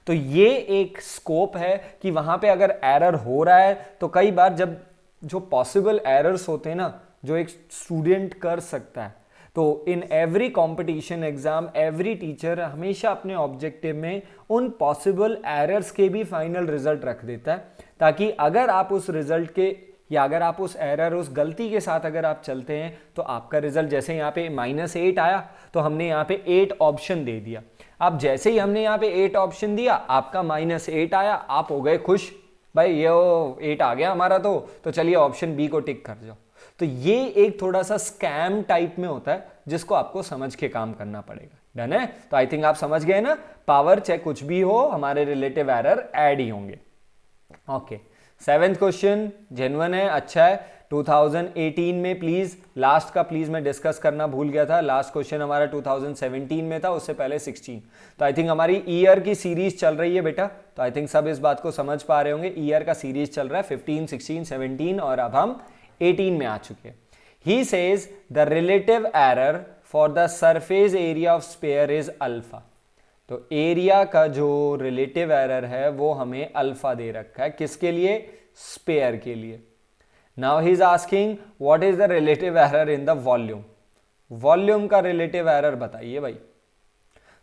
Speaker 1: तो ये एक स्कोप है कि वहां पे अगर एरर हो रहा है तो कई बार जब जो पॉसिबल एरर्स होते हैं ना जो एक स्टूडेंट कर सकता है, तो in every competition exam every teacher हमेशा अपने ऑब्जेक्टिव में उन पॉसिबल एरर्स के भी फाइनल रिजल्ट रख देता है, ताकि अगर आप उस रिजल्ट के या अगर आप उस एरर उस गलती के साथ अगर आप चलते हैं तो आपका रिजल्ट, जैसे यहाँ पे -8 आया तो हमने यहाँ पे 8 ऑप्शन दे दिया। अब जैसे ही हमने यहाँ पे 8 ऑप्शन दिया आपका -8 आया, आप हो गए खुश, भाई ये 8 आ गया हमारा, तो चलिए ऑप्शन बी को टिक कर जाओ। तो ये एक थोड़ा सा स्कैम टाइप में होता है जिसको आपको समझ के काम करना पड़ेगा। डन है? तो आई थिंक आप समझ गए ना, पावर चाहे कुछ भी हो हमारे रिलेटिव एरर ऐड ही होंगे। ओके, 7th क्वेश्चन जेन्युइन है, अच्छा है। 2018 में प्लीज, लास्ट का प्लीज मैं डिस्कस करना भूल गया था, लास्ट क्वेश्चन हमारा 2017 में था, उससे पहले 16। तो आई थिंक हमारी ईयर की सीरीज चल रही है बेटा, तो आई थिंक सब इस बात को समझ पा रहे होंगे, ईयर का सीरीज चल रहा है 15 16 17 और अब हम 18 में आ चुके हैं। He says the relative error for the surface area of sphere is alpha. तो एरिया का जो रिलेटिव एरर है वो हमें अल्फा दे रखा है, किसके लिए? स्फीयर के लिए। Now he is asking what is the relative error in the volume. Volume का रिलेटिव एरर बताइए भाई।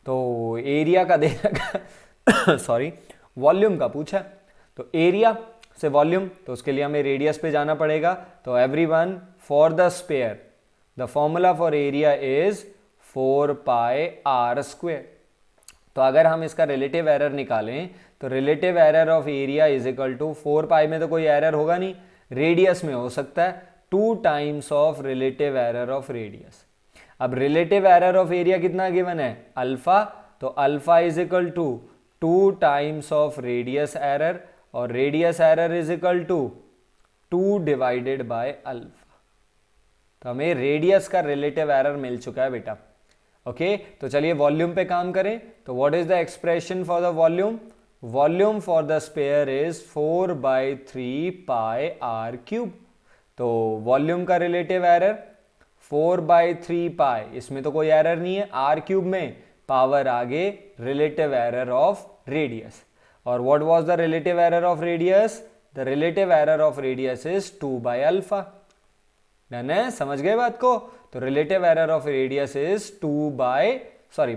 Speaker 1: तो एरिया का दे रखा सॉरी, वॉल्यूम का पूछा, तो एरिया से वॉल्यूम, तो उसके लिए हमें रेडियस पे जाना पड़ेगा। तो everyone, for the sphere the formula for area is 4πr²। तो अगर हम इसका रिलेटिव एरर निकालें तो relative error of area is equal to 4π में तो कोई एरर होगा नहीं, रेडियस में हो सकता है 2 times of relative error of radius. अब रिलेटिव एरर ऑफ एरिया कितना गिवन है? अल्फा, तो alpha is equal to 2 times of radius error, और radius error is equal to 2 divided by alpha. तो हमें रेडियस का रिलेटिव एरर मिल चुका है बेटा। ओके तो चलिए वॉल्यूम पे काम करें. तो what is the expression for the volume? Volume for the sphere is 4/3 pi R cube. तो वॉल्यूम का रिलेटिव एरर 4/3 पाई, इसमें तो कोई एरर नहीं है, आर क्यूब में पावर आगे रिलेटिव एरर ऑफ रेडियस. और what was the relative error of radius? The relative error of radius is 2/अल्फा. डन है, समझ गए बात को? तो relative error of radius is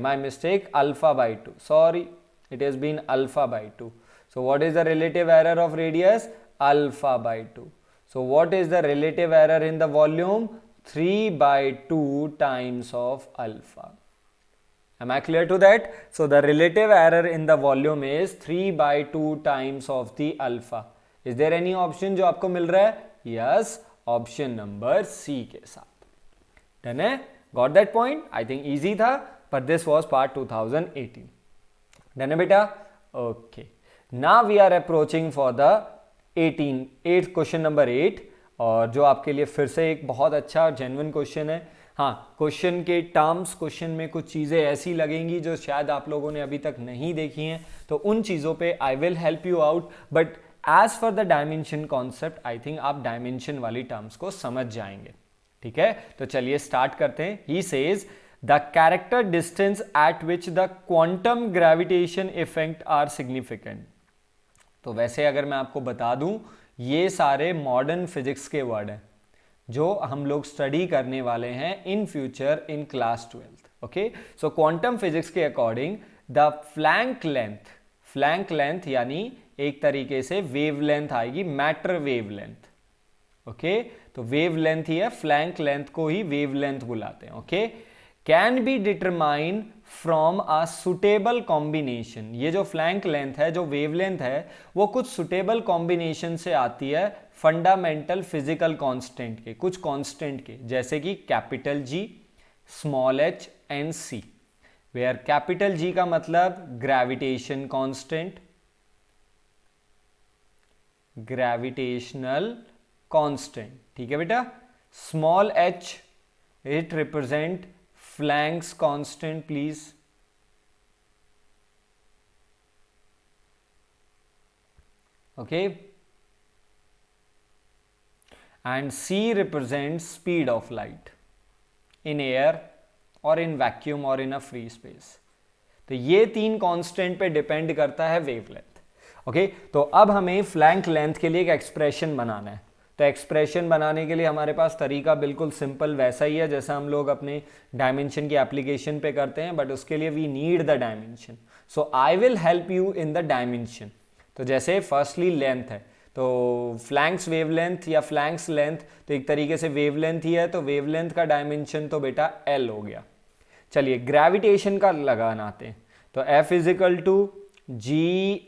Speaker 1: my mistake, अल्फा/2. Sorry, it has been alpha/2. So what is the relative error of radius? Alpha/2. So what is the relative error in the volume? 3/2 times of alpha. Am I clear to that? So the relative error in the volume is 3/2 times of the alpha. Is there any option जो आपको मिल रहा है? Yes, option number C के साथ. Done है? Got that point? I think easy था, but this was part 2018. Done है बेटा? Okay, now we are approaching for the 8 question number 8, और जो आपके लिए फिर से एक बहुत अच्छा और जेन्युइन क्वेश्चन है. हाँ, क्वेश्चन के टर्म्स, क्वेश्चन में कुछ चीज़ें ऐसी लगेंगी जो शायद आप लोगों ने अभी तक नहीं देखी हैं, तो उन चीज़ों पे I will help you out. But as for the dimension concept, I think आप डायमेंशन वाली टर्म्स को समझ जाएंगे. ठीक है, तो चलिए स्टार्ट करते हैं. He says the character distance at which the quantum gravitation effect are significant. तो वैसे अगर मैं आपको बता दूं, ये सारे मॉडर्न फिजिक्स के वर्ड हैं जो हम लोग स्टडी करने वाले हैं in future in class 12th. Okay, so quantum physics के अकॉर्डिंग द फ्लैंक लेंथ यानी एक तरीके से वेवलेंथ आएगी, मैटर वेवलेंथ. ओके, तो वेवलेंथ ही है, फ्लैंक लेंथ को ही वेवलेंथ बुलाते हैं. Okay, can be determine from a suitable combination. ये जो फ्लैंक लेंथ है, जो वेवलेंथ है, वो कुछ सुटेबल कॉम्बिनेशन से आती है फंडामेंटल फिजिकल कांस्टेंट के, कुछ कांस्टेंट के, जैसे कि capital G, small H and C. Where capital G का मतलब ग्रेविटेशन कांस्टेंट, ग्रेविटेशनल कांस्टेंट. ठीक है बेटा. Small H, it represent Planck's constant, please. Okay, and C represents speed of light in air or in vacuum or in a free space. तो ये 3 कांस्टेंट पे डिपेंड करता है वेवलेंथ. ओके, तो अब हमें फ्लैंक लेंथ के लिए एक एक्सप्रेशन बनाना है. तो एक्सप्रेशन बनाने के लिए हमारे पास तरीका बिल्कुल सिंपल वैसा ही है जैसा हम लोग अपने डायमेंशन की एप्लीकेशन पे करते हैं, बट उसके लिए we need the dimension. So I will help you in the dimension. तो जैसे फर्स्टली लेंथ है, तो फ्लैंक्स वेवलेंथ या फ्लैंक्स लेंथ, तो एक तरीके से वेवलेंथ ही है, तो वेवलेंथ का डायमेंशन तो बेटा L हो गया. चलिए ग्रेविटेशन का लगाते हैं. तो F is equal to G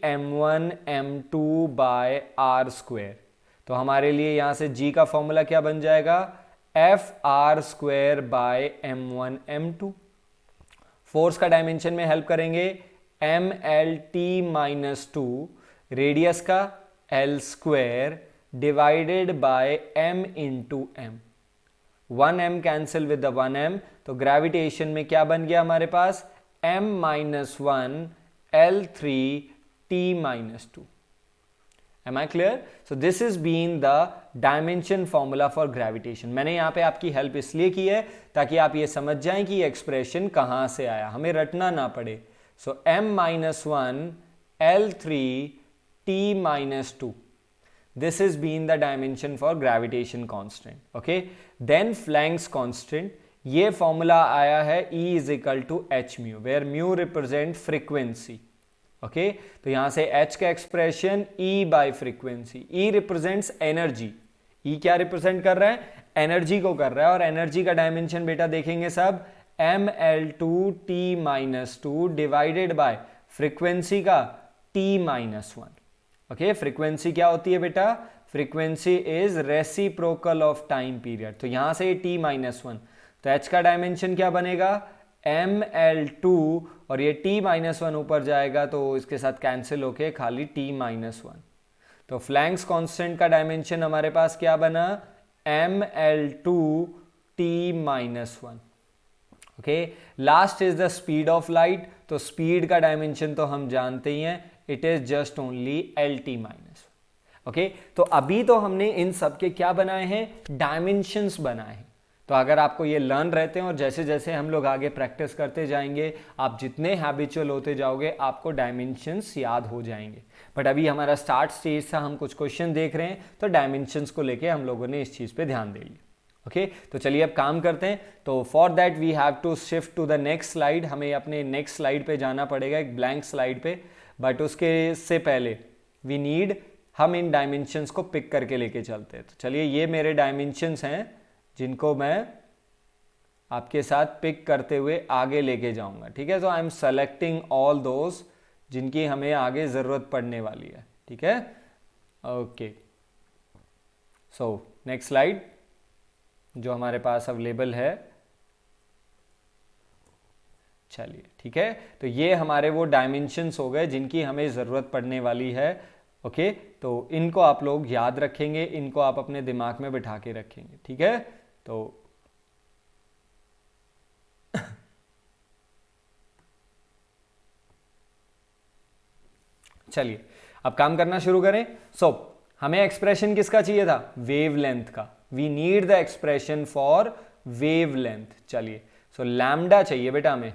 Speaker 1: m1m2/r². तो हमारे लिए यहां से G का फॉर्मूला क्या बन जाएगा? Fr²/m1m2. फोर्स का डायमेंशन में हेल्प करेंगे, mlt-2, रेडियस का L² divided by m into m. 1m cancel with the 1m, तो ग्रेविटेशन में क्या बन गया हमारे पास? m-1 L3t-2. Am I clear? So this is being the dimension formula for gravitation. मैंने यहाँ पे आपकी हेल्प इसलिए की है ताकि आप ये समझ जाएं कि ये एक्सप्रेशन कहाँ से आया, हमें रटना ना पड़े. So m-1 L3t-2. This is being the dimension for gravitation constant. Okay? Then Planck's constant. ये फॉर्मूला आया है E equal to H mu, where mu represent frequency. Okay, तो यहां से H का expression E by frequency. E represents energy. E क्या रिप्रेजेंट कर रहा है? एनर्जी को कर रहा है, और एनर्जी का डायमेंशन बेटा देखेंगे सब ml2t-2 डिवाइडेड बाय फ्रीक्वेंसी का t-1. ओके, फ्रीक्वेंसी क्या होती है बेटा? Frequency is reciprocal of time period. तो यहां से t-1, तो H का डायमेंशन क्या बनेगा? ml2, और ये t-1 ऊपर जाएगा तो इसके साथ कैंसिल होके खाली t-1. तो फ्लैंक्स कांस्टेंट का डायमेंशन हमारे पास क्या बना? ml2t-1. Okay, last is the speed of light. तो स्पीड का डायमेंशन तो हम जानते ही हैं, it is just only L T minus. Okay, तो अभी तो हमने इन सब के क्या बनाए हैं, डायमेंशंस बनाए हैं। तो अगर आपको ये लर्न रहते हैं और जैसे जैसे हम लोग आगे प्रैक्टिस करते जाएंगे, आप जितने हैबिचुअल होते जाओगे आपको डायमेंशंस याद हो जाएंगे। बट अभी हमारा स्टार्ट स्टेज था, हम कुछ क्वेश्चन देख रहे हैं, तो डायमेंशंस को लेके हम लोगों ने इस चीज़ पे ध्यान दे लिया। ओके, तो चलिए अब काम करते हैं। तो for that we have to shift to the next slide. हमें अपने नेक्स्ट स्लाइड पे जाना पड़ेगा, एक ब्लैंक स्लाइड पे। बट उसके से पहले वी नीड, हम इन डायमेंशंस को पिक करके लेके चलते हैं। तो चलिए, ये मेरे डायमेंशंस हैं जिनको मैं आपके साथ पिक करते हुए आगे लेके जाऊंगा। ठीक है, तो I am selecting all those जिनकी हमें आगे ज़रूरत पड़ने वाली है। ठीक है, ओके। सो नेक्स्ट स्लाइड जो हमारे पास अवेलेबल है, चलिए ठीक है। तो ये हमारे वो डायमेंशंस हो गए जिनकी हमें ज़रूरत पड़ने वाली है। ओके, तो इनको आप लोग याद रखेंगे, इनको आप अपने दिमाग में बिठा के रखेंगे। ठीक है, तो चलिए अब काम करना शुरू करें। हमें एक्सप्रेशन किसका चाहिए था, वेवलेंथ का। We need the expression for wavelength. चलिए, लैम्डा चाहिए बेटा हमें,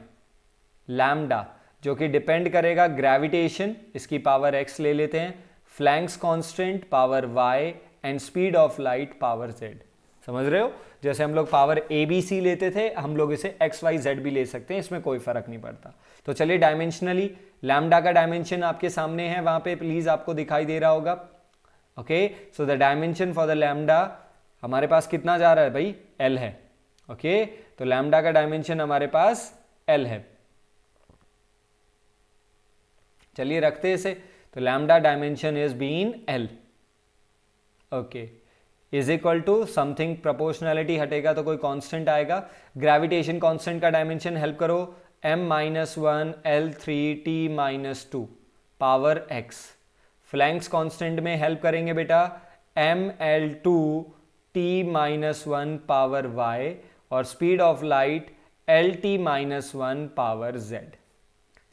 Speaker 1: लैम्डा जो कि डिपेंड करेगा ग्रेविटेशन, इसकी पावर एक्स ले लेते हैं, Planck's constant power Y, and speed of light power Z. समझ रहे हो, जैसे हम लोग पावर ए बी सी लेते थे, हम लोग इसे एक्स वाई जेड भी ले सकते हैं, इसमें कोई फर्क नहीं पड़ता। तो चलिए, डायमेंशनली लैम्डा का डायमेंशन आपके सामने है, वहां पे प्लीज आपको दिखाई दे रहा होगा। Okay, so the dimension for the lambda हमारे पास कितना जा रहा है भाई, एल है। ओके, तो लैम्डा का डायमेंशन हमारे पास एल है। चलिए रखते हैं इसे। तो lambda dimension is been L. Okay, is equal to something, proportionality हटेगा तो कोई कांस्टेंट आएगा। ग्रेविटेशन कांस्टेंट का डायमेंशन हेल्प करो, m-1 L3t -2 power x। Planck's constant में हेल्प करेंगे बेटा, ml2 t-1 पावर y, और speed of light lt-1 power z।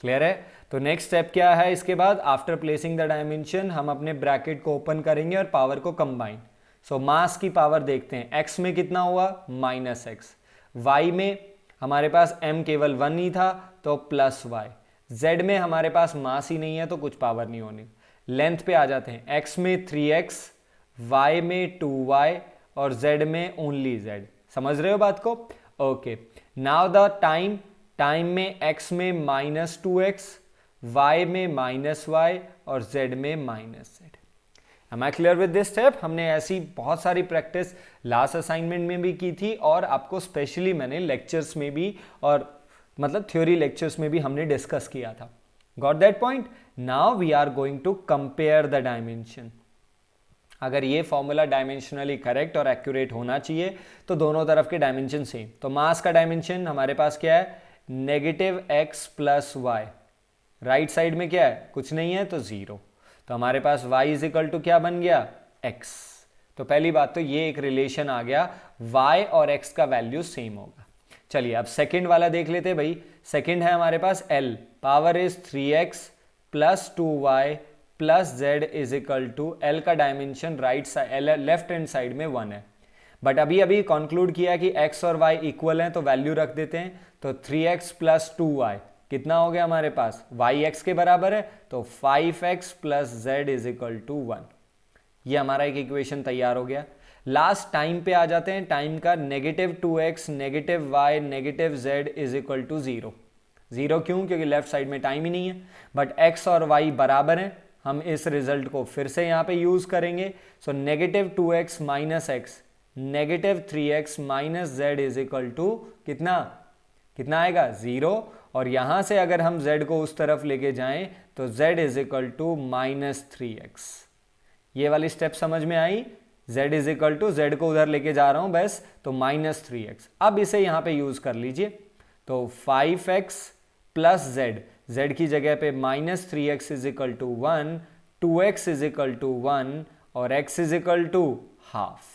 Speaker 1: Clear है। तो नेक्स्ट स्टेप क्या है इसके बाद, आफ्टर प्लेसिंग द डायमेंशन हम अपने ब्रैकेट को ओपन करेंगे और पावर को कंबाइन। मास की पावर देखते हैं, x में कितना हुआ, -x, y में हमारे पास m केवल 1 ही था तो +y, z में हमारे पास मास ही नहीं है तो कुछ पावर नहीं होनी। लेंथ पे आ जाते हैं, x में 3x, y में 2y, और z में ओनली z। समझ रहे हो बात को। Okay, now the time, time में x में -2x, y में -y, और z में -z। Am I clear with this step? हमने ऐसी बहुत सारी प्रैक्टिस लास्ट असाइनमेंट में भी की थी, और आपको स्पेशली मैंने लेक्चर्स में भी, और मतलब थ्योरी लेक्चर्स में भी हमने डिस्कस किया था। Got that point. Now we are going to compare the dimension. अगर ये फॉर्मूला डायमेंशनली करेक्ट और एक्यूरेट होना चाहिए तो दोनों तरफ के डायमेंशन सेम। तो मास का डायमेंशन हमारे पास क्या है, -x + y। राइट साइड में क्या है, कुछ नहीं है तो 0। तो हमारे पास y = क्या बन गया, x। तो पहली बात तो ये एक रिलेशन आ गया, y और x का वैल्यू सेम होगा। चलिए अब सेकंड वाला देख लेते हैं भाई। सेकंड है हमारे पास l, power is 3x + 2y + z = l का dimension right side, left hand side में 1 है। बट अभी कंक्लूड किया कि x और y इक्वल हैं तो वैल्यू रख देते हैं। तो 3x + 2y कितना हो गया हमारे पास, y x के बराबर है, तो 5x + z = 1। ये हमारा एक इक्वेशन तैयार हो गया। लास्ट टाइम पे आ जाते हैं। टाइम का -2x, -y, -z = 0। 0 क्यों, क्योंकि लेफ्ट साइड में टाइम ही नहीं है। बट x और y बराबर हैं, हम इस रिजल्ट को फिर से यहाँ पे यूज करेंगे। सो -2x - x, -3x - z = कितना आएगा, 0। और यहां से अगर हम z को उस तरफ लेके जाएं तो z = -3x। ये वाली स्टेप समझ में आई, z को उधर लेके जा रहा हूं बस, तो -3x। अब इसे यहां पे यूज कर लीजिए। तो 5x + z की जगह पे -3x = 1, 2x = 1, और x = ½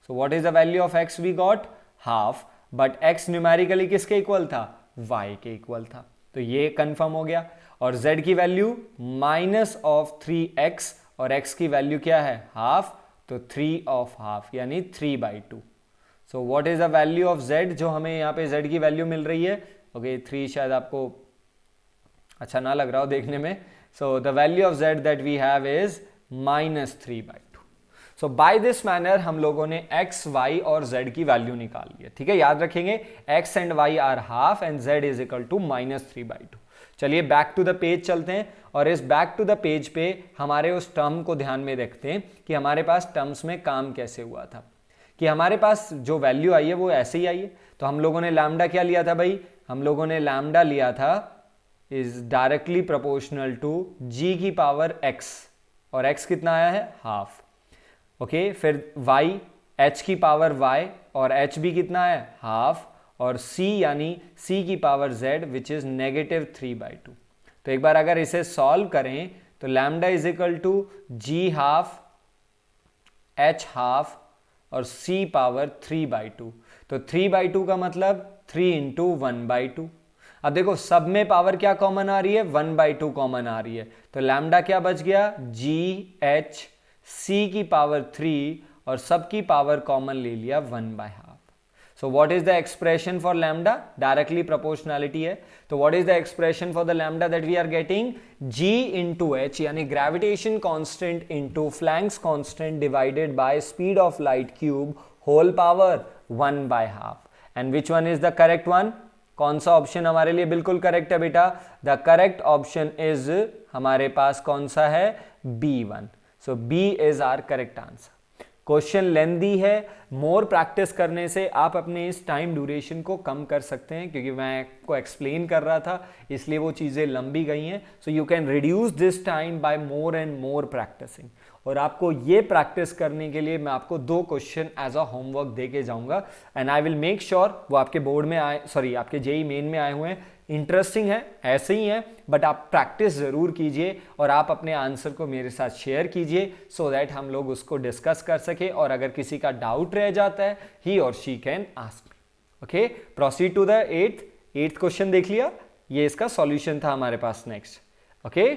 Speaker 1: so what is the value of x we got, ½ but x numerically किसके इक्वल था, y के इक्वल था, तो ये कंफर्म हो गया। और z की वैल्यू माइनस ऑफ 3x और x की वैल्यू क्या है, हाफ, तो 3 ऑफ हाफ यानी 3/2। सो what is the value of z, जो हमें यहाँ पे z की वैल्यू मिल रही है, ओके 3 शायद आपको अच्छा ना लग रहा हो देखने में, so the value of z that we have is -3/2। So by this manner हम लोगों ने x, y और z की वैल्यू निकाल ली है, ठीक है, याद रखेंगे x and y are half and z is equal to -3/2। चलिए बैक टू द पेज चलते हैं और इस बैक टू द पेज पे हमारे उस टर्म को ध्यान में रखते हैं कि हमारे पास टर्म्स में काम कैसे हुआ था, कि हमारे पास जो वैल्यू आई है वो ऐसे ही आई है। तो हम लोगों ने लैम्डा क्या लिया था भाई, हम लोगों ने लैम्डा लिया था is directly proportional to g की पावर x, और x कितना आया है, हाफ, ओके। फिर y, h की पावर y और h भी कितना है, हाफ, और c यानी c की पावर z विच इज -3/2। तो एक बार अगर इसे सॉल्व करें तो lambda is equal to g half, h half और c पावर 3/2। तो 3/2 का मतलब 3 इंटू 1/2। अब देखो सब में पावर क्या कॉमन आ रही है, 1/2 कॉमन आ रही है, तो लैम्डा क्या बच गया, g h c की पावर 3 और सब की पावर कॉमन ले लिया 1/2। So what is the expression for lambda? Directly proportionality है, तो what is the expression for the lambda that we are getting? G into h यानी gravitation constant into Planck's constant divided by speed of light cube whole power 1/2। And which one is the correct one? कौन सा ऑप्शन हमारे लिए बिल्कुल करेक्ट है बेटा, द करेक्ट ऑप्शन इज हमारे पास कौन सा है, B1। So B is our correct answer. Question lengthy है, मोर प्रैक्टिस करने से आप अपने इस टाइम ड्यूरेशन को कम कर सकते हैं, क्योंकि मैं आपको एक्सप्लेन कर रहा था इसलिए वो चीज़ें लंबी गई हैं। So you can reduce this time by more and more practicing. और आपको ये प्रैक्टिस करने के लिए मैं आपको 2 क्वेश्चन एज अ होमवर्क दे के जाऊंगा and I will make sure वो आपके बोर्ड में आए, सॉरी आपके जेई मेन में आए हुए हैं, इंटरेस्टिंग है, ऐसे ही है, बट आप प्रैक्टिस ज़रूर कीजिए और आप अपने आंसर को मेरे साथ शेयर कीजिए सो दैट हम लोग उसको डिस्कस कर सके। और अगर किसी का डाउट रह जाता है ही और she can ask me. Okay, proceed to the eighth question देख लिया, ये इसका सॉल्यूशन था हमारे पास। नेक्स्ट ओके,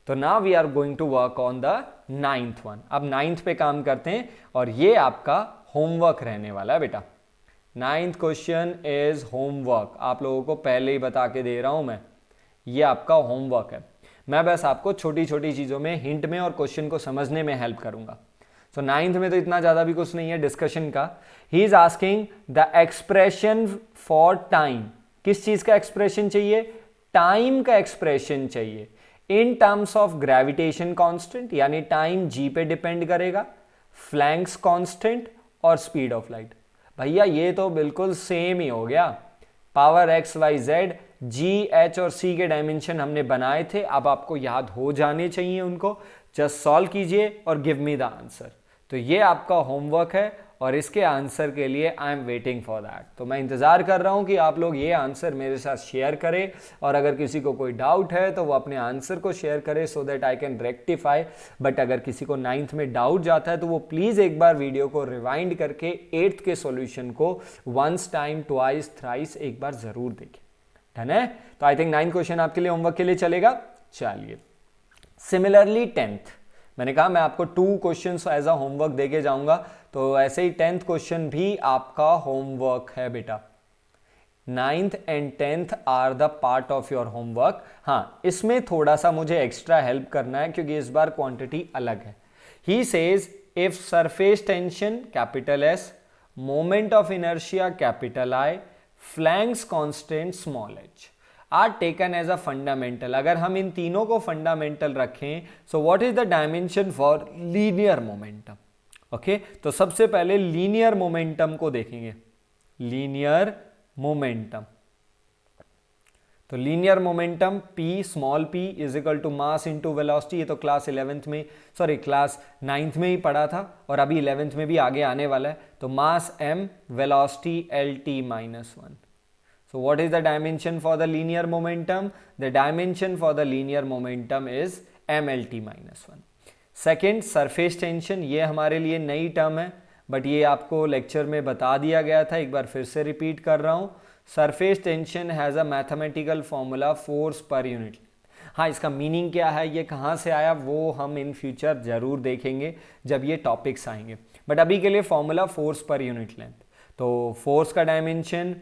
Speaker 1: तो now we are going to work on the 9th one. अब 9th पे काम करते हैं और ये आपका होमवर्क रहने वाला है बेटा। 9th क्वेश्चन इज होमवर्क, आप लोगों को पहले ही बता के दे रहा हूं मैं, ये आपका होमवर्क है। मैं बस आपको छोटी छोटी चीज़ों में, हिंट में और क्वेश्चन को समझने में हेल्प करूंगा। सो 9th में तो इतना ज़्यादा भी कुछ नहीं है डिस्कशन का। He is asking the expression for time. किस चीज़ का एक्सप्रेशन चाहिए, टाइम का एक्सप्रेशन चाहिए in terms of gravitation constant, यानी टाइम जी पे डिपेंड करेगा, फ्लैंक्स कांस्टेंट और स्पीड ऑफ लाइट। भैया ये तो बिल्कुल सेम ही हो गया, power X Y Z, G H और सी के डायमेंशन हमने बनाए थे, अब आपको याद हो जाने चाहिए उनको। जस्ट सॉल्व कीजिए और गिव मी द आंसर। तो ये आपका होमवर्क है और इसके आंसर के लिए I am waiting for that. तो मैं इंतज़ार कर रहा हूँ कि आप लोग ये आंसर मेरे साथ शेयर करें और अगर किसी को कोई डाउट है तो वो अपने आंसर को शेयर करे so that I can rectify. But अगर किसी को 9th में डाउट जाता है तो वो प्लीज़ एक बार वीडियो को रिवाइंड करके 8th के सॉल्यूशन को वंस टाइम ट्वाइस थ्राइस एक बार ज़रूर देखें। डन है? तो आई थिंक 9th क्वेश्चन आपके लिए होमवर्क के लिए चलेगा। चलिए, सिमिलरली 10th, मैंने कहा मैं आपको 2 क्वेश्चंस एज अ होमवर्क देके जाऊंगा, तो ऐसे ही 10th क्वेश्चन भी आपका होमवर्क है बेटा। 9th and 10th are the part of your homework. हाँ, इसमें थोड़ा सा मुझे एक्स्ट्रा हेल्प करना है क्योंकि इस बार क्वांटिटी अलग है। He says if surface tension capital S, moment of inertia capital I, Planck's constant small H are taken as a fundamental. अगर हम इन तीनों को फंडामेंटल रखें, so what is the dimension for linear momentum. Okay, तो सबसे पहले लीनियर मोमेंटम को देखेंगे। लीनियर मोमेंटम, तो linear momentum P small p is equal to mass into velocity. ये तो क्लास 11th में, सॉरी क्लास 9th में ही पढ़ा था और अभी 11th में भी आगे आने वाला है। तो मास m, velocity LT minus 1। So what is the dimension for the linear momentum? The dimension for the linear momentum is mLT minus 1. Second, surface tension, ये हमारे लिए नई टर्म है। बट ये आपको लेक्चर में बता दिया गया था, एक बार फिर से रिपीट कर रहा हूँ। Surface tension has a mathematical formula force per unit. हाँ, इसका मीनिंग क्या है, ये कहाँ से आया, वो हम इन फ्यूचर ज़रूर देखेंगे जब ये टॉपिक्स आएंगे, बट अभी के लिए formula force per unit length. तो फोर्स का dimension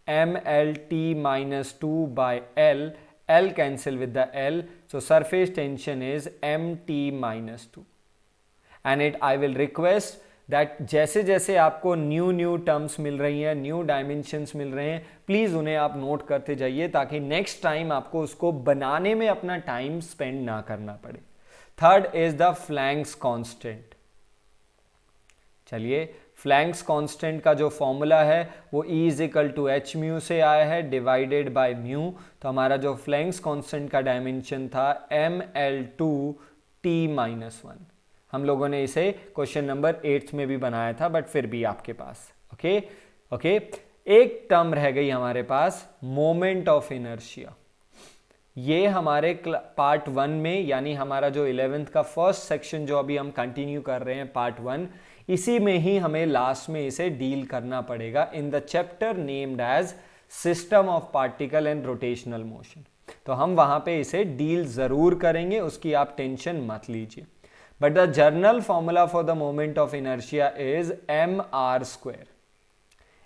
Speaker 1: mlt-2/L, L cancel with the L, so surface tension is mt-2, and I will request that जैसे जैसे आपको न्यू टर्म्स मिल रही हैं, न्यू डायमेंशंस मिल रहे हैं, प्लीज़ उन्हें आप नोट करते जाइए ताकि नेक्स्ट टाइम आपको उसको बनाने में अपना टाइम स्पेंड ना करना पड़े। Third is the Planck's constant. चलिए, फ्लैंक्स कांस्टेंट का जो फॉर्मूला है वो E is equal to H mu से आया है डिवाइडेड बाय म्यू। तो हमारा जो फ्लैंक्स कांस्टेंट का डायमेंशन था ml2t-1। हम लोगों ने इसे क्वेश्चन नंबर 8 में भी बनाया था, बट फिर भी आपके पास ओके। एक टर्म रह गई हमारे पास, मोमेंट ऑफ इनर्शिया। ये हमारे पार्ट 1 में, यानी हमारा जो 11th का फर्स्ट सेक्शन जो अभी हम कंटिन्यू कर रहे हैं पार्ट 1, इसी में ही हमें लास्ट में इसे डील करना पड़ेगा in the chapter named as system of particle and rotational motion. तो हम वहां पे इसे डील जरूर करेंगे, उसकी आप टेंशन मत लीजिए। But the journal formula for the moment of inertia is mr²।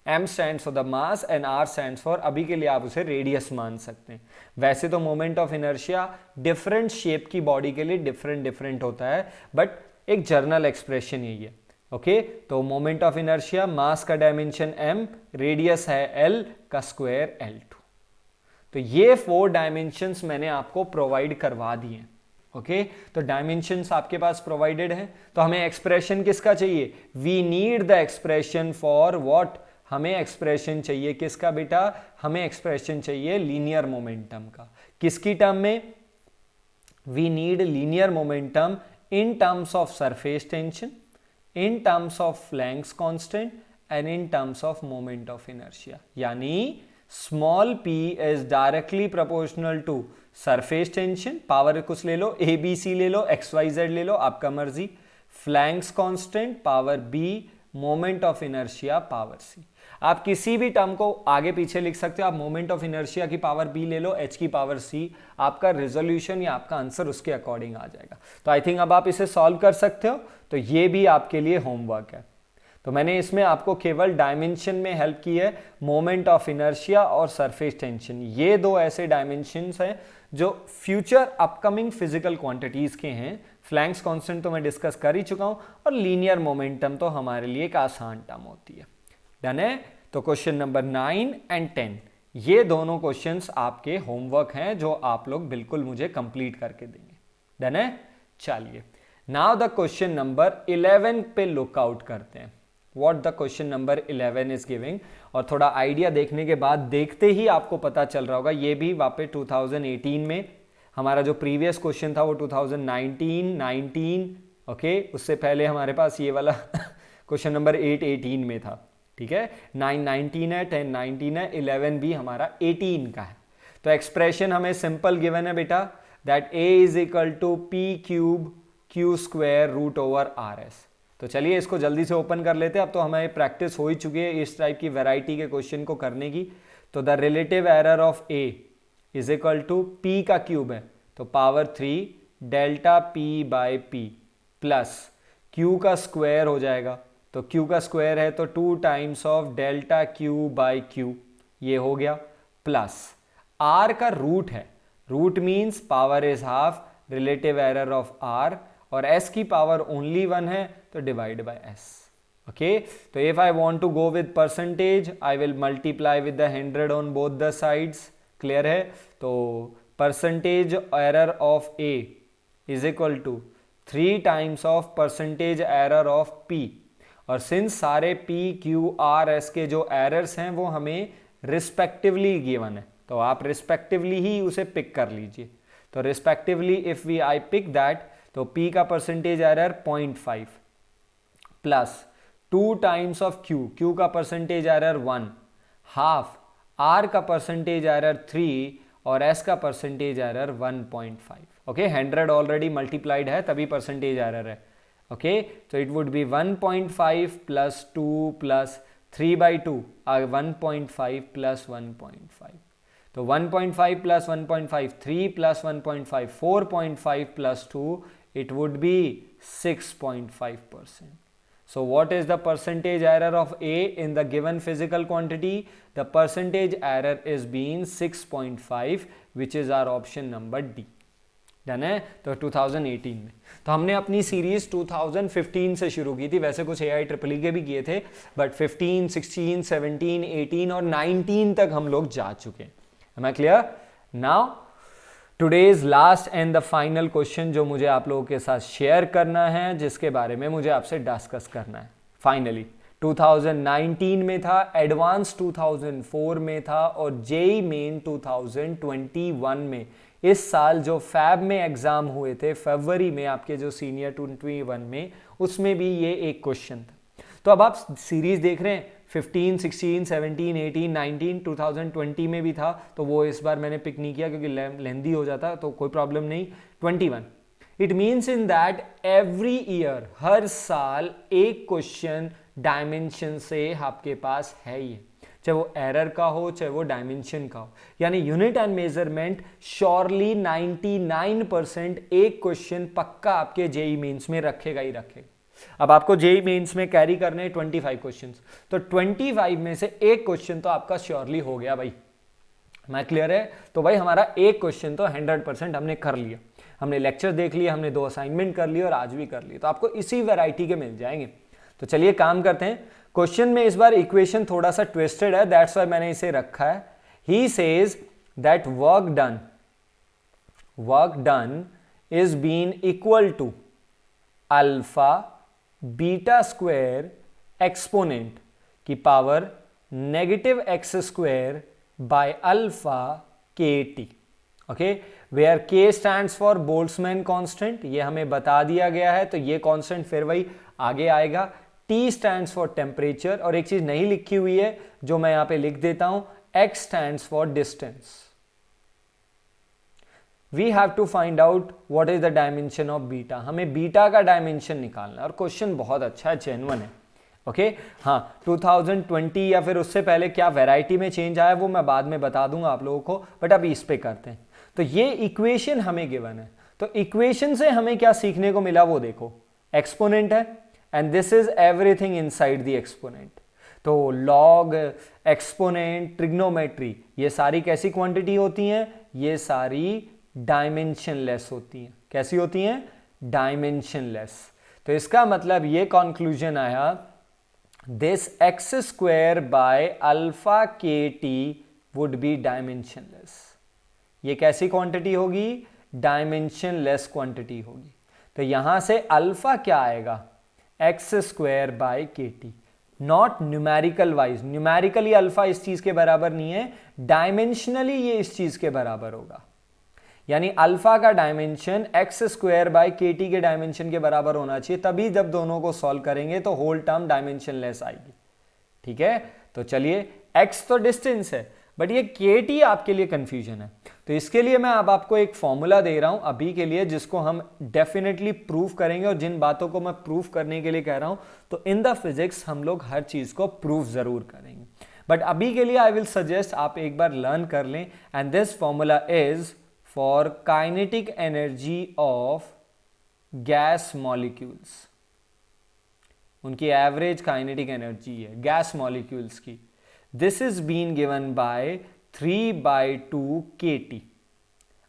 Speaker 1: m stands for the mass and r stands for, अभी के लिए आप उसे रेडियस मान सकते हैं। वैसे तो moment of inertia different shape की बॉडी के लिए डिफरेंट होता है, बट एक जर्नल एक्सप्रेशन यही है। ओके, तो मोमेंट ऑफ इनर्शिया, मास का डायमेंशन m, रेडियस है l का स्क्वायर l2। तो ये 4 डायमेंशंस मैंने आपको प्रोवाइड करवा दिए। ओके, तो डायमेंशंस आपके पास प्रोवाइडेड है। तो हमें एक्सप्रेशन किसका चाहिए, we need the expression for what, हमें एक्सप्रेशन चाहिए किसका बेटा, हमें एक्सप्रेशन चाहिए लीनियर मोमेंटम का। किसकी टर्म में, we need linear momentum in terms of surface tension, in terms of Planck's constant and in terms of moment of inertia। यानी small p is directly proportional to surface tension, power कुछ ले लो, ABC ले लो, XYZ ले लो, आपका मर्जी, Planck's constant power b, moment of inertia power c। आप किसी भी टर्म को आगे पीछे लिख सकते हो, आप मोमेंट ऑफ इनर्शिया की पावर b ले लो, h की पावर c, आपका रिजोल्यूशन या आपका आंसर उसके अकॉर्डिंग आ जाएगा। तो आई थिंक अब आप इसे सॉल्व कर सकते हो, तो ये भी आपके लिए होमवर्क है। तो मैंने इसमें आपको केवल डायमेंशन में हेल्प की है, मोमेंट ऑफ इनर्शिया और सरफेस टेंशन। ये 2 ऐसे डायमेंशंस हैं जो फ्यूचर अपकमिंग फिजिकल क्वांटिटीज के हैं। फ्लैंक्स कांस्टेंट तो मैं डिस्कस कर ही चुका हूं, और लीनियर मोमेंटम तो हमारे लिए एक आसान टर्म होती है। डन है। तो क्वेश्चन नंबर 9 एंड 10 ये दोनों क्वेश्चंस आपके होमवर्क हैं जो आप लोग बिल्कुल मुझे कंप्लीट करके देंगे। डन है। चलिए, नाउ द क्वेश्चन नंबर 11 पे लुकआउट करते हैं, what the question number 11 is giving. और थोड़ा आइडिया देखने के बाद, देखते ही आपको पता चल रहा होगा, ये भी वापस 2018 में, हमारा जो प्रीवियस क्वेश्चन था वो 2019 ओके, उससे पहले हमारे पास ये वाला क्वेश्चन नंबर 8 18 में था। ठीक है, 9 19 है, 10 19 है, 11 भी हमारा 18 का है। तो एक्सप्रेशन हमें सिंपल गिवन है बेटा, that a is equal to P cube Q square root over R S. तो चलिए इसको जल्दी से ओपन कर लेते हैं। अब तो हमें प्रैक्टिस हो ही चुकी है इस टाइप की वैरायटी के क्वेश्चन को करने की। तो the relative error of a is equal to p का क्यूब है तो power 3 delta p by p plus q का स्क्वायर हो जाएगा, तो q का स्क्वायर है तो 2 times of delta q by q, ये हो गया, प्लस r का रूट है, root means power is half, relative error of r, और s की पावर ओनली 1 है तो डिवाइड बाय s। ओके, तो if I want to go with percentage I will multiply with the 100 on both the sides. Clear है। तो percentage error of a is equal to 3 times of percentage error of p, और सिंस सारे p q r s के जो एरर्स हैं वो हमें रिस्पेक्टिवली गिवन है, तो आप रिस्पेक्टिवली ही उसे पिक कर लीजिए। तो respectively if we I pick that, तो p का percentage error 0.5 plus 2 times of q का परसेंटेज एरर 1, हाफ r का परसेंटेज एरर 3 और s का percentage error 1.5। Okay, 100 already multiplied है तभी परसेंटेज एरर है। Okay, so it would be 1.5 plus 2 plus 3 by 2 are 1.5 plus 1.5. तो 1.5 plus 1.5, 3 plus 1.5, 4.5 plus 2, it would be 6.5%. So what is the percentage error of A in the given physical quantity? The percentage error is being 6.5, which is our option number D. Done है। तो 2018 में तो हमने अपनी सीरीज 2015 से शुरू की थी, वैसे कुछ AI EEE के भी किए थे, बट 15, 16, 17, 18 और 19 तक हम लोग जा चुके हैं। Am I clear? Now today's last and the final question जो मुझे आप लोगों के साथ शेयर करना है, जिसके बारे में मुझे आपसे डिस्कस करना है। फाइनली 2019 में था, एडवांस 2004 में था और JEE मेन 2021 में। इस साल जो फैब में एग्जाम हुए थे, फरवरी में आपके जो सीनियर 21 में, उसमें भी ये एक क्वेश्चन था। तो अब आप सीरीज देख रहे हैं 15, 16, 17, 18, 19, 2020 में भी था, तो वो इस बार मैंने पिक नहीं किया क्योंकि लेंदी हो जाता, तो कोई प्रॉब्लम नहीं। 21 it means in that every year, हर साल एक क्वेश्चन डायमेंशन से आपके पास है ही, चाहे वो एरर का हो चाहे वो डायमेंशन का हो। यानी यूनिट एंड मेजरमेंट श्योरली 99% एक क्वेश्चन पक्का आपके JEE मेंस में रखेगा ही रखेगा। अब आपको JEE मेंस में कैरी करने हैं 25 क्वेश्चंस, तो 25 में से एक क्वेश्चन तो आपका श्योरली हो गया भाई। मैं क्लियर है? तो भाई हमारा एक क्वेश्चन तो 100% हमने कर लिया। हमने लेक्चर देख लिया, हमने 2 असाइनमेंट कर लिए और आज भी कर लिए, तो आपको इसी वैरायटी के मिल जाएंगे। तो चलिए काम करते हैं। क्वेश्चन में इस बार इक्वेशन थोड़ा सा ट्विस्टेड है, दैट्स व्हाई मैंने इसे रखा है। He says that work done is been equal to alpha beta square exponent की power -x² by alpha kt। Okay, where k stands for Boltzmann constant, ये हमें बता दिया गया है, तो ये कांस्टेंट फिर वही आगे आएगा। T स्टैंड्स फॉर टेम्परेचर, और एक चीज नहीं लिखी हुई है जो मैं यहां पे लिख देता हूं, X stands for distance. We have to find out what is the dimension of beta. हमें बीटा का डायमेंशन निकालना है, और क्वेश्चन बहुत अच्छा है, जेन्युइन है। ओके, हाँ 2020 या फिर उससे पहले क्या वैरायटी में चेंज आया वो मैं बाद में बता दूंगा आप लोगों को, बट अभी इस पे करते हैं। तो ये इक्वेशन हमें गिवन है, तो इक्वेशन से हमें क्या सीखने को मिला वो देखो। एक्सपोनेंट है and this is everything inside the exponent. तो लॉग, एक्सपोनेंट, ट्रिग्नोमेट्री, ये सारी कैसी क्वांटिटी होती हैं? ये सारी डायमेंशनलेस होती हैं। कैसी होती हैं? डायमेंशनलेस। तो इसका मतलब ये कंक्लूजन आया, this x² by alpha kt would be dimensionless. ये कैसी क्वांटिटी होगी? डायमेंशनलेस क्वांटिटी होगी। तो यहां से अल्फा क्या आएगा? x² by kt, not numerical wise. Numerically alpha इस चीज के बराबर नहीं है, डायमेंशनली ये इस चीज के बराबर होगा। यानी अल्फा का डायमेंशन x² बाय kt के डायमेंशन के बराबर होना चाहिए, तभी जब दोनों को सॉल्व करेंगे तो होल टर्म डायमेंशनलेस आएगी। ठीक है, तो चलिए x तो डिस्टेंस है, बट ये kt आपके लिए कंफ्यूजन है। तो इसके लिए मैं अब आपको एक फॉर्मूला दे रहा हूं अभी के लिए, जिसको हम डेफिनेटली प्रूव करेंगे। और जिन बातों को मैं प्रूव करने के लिए कह रहा हूं, तो इन द फिजिक्स हम लोग हर चीज को प्रूव जरूर करेंगे, बट अभी के लिए आई विल सजेस्ट आप एक बार लर्न कर लें। And this formula is for kinetic energy of gas molecules. उनकी एवरेज काइनेटिक एनर्जी है गैस मॉलिक्यूल्स की। This is been given by 3/2 kT।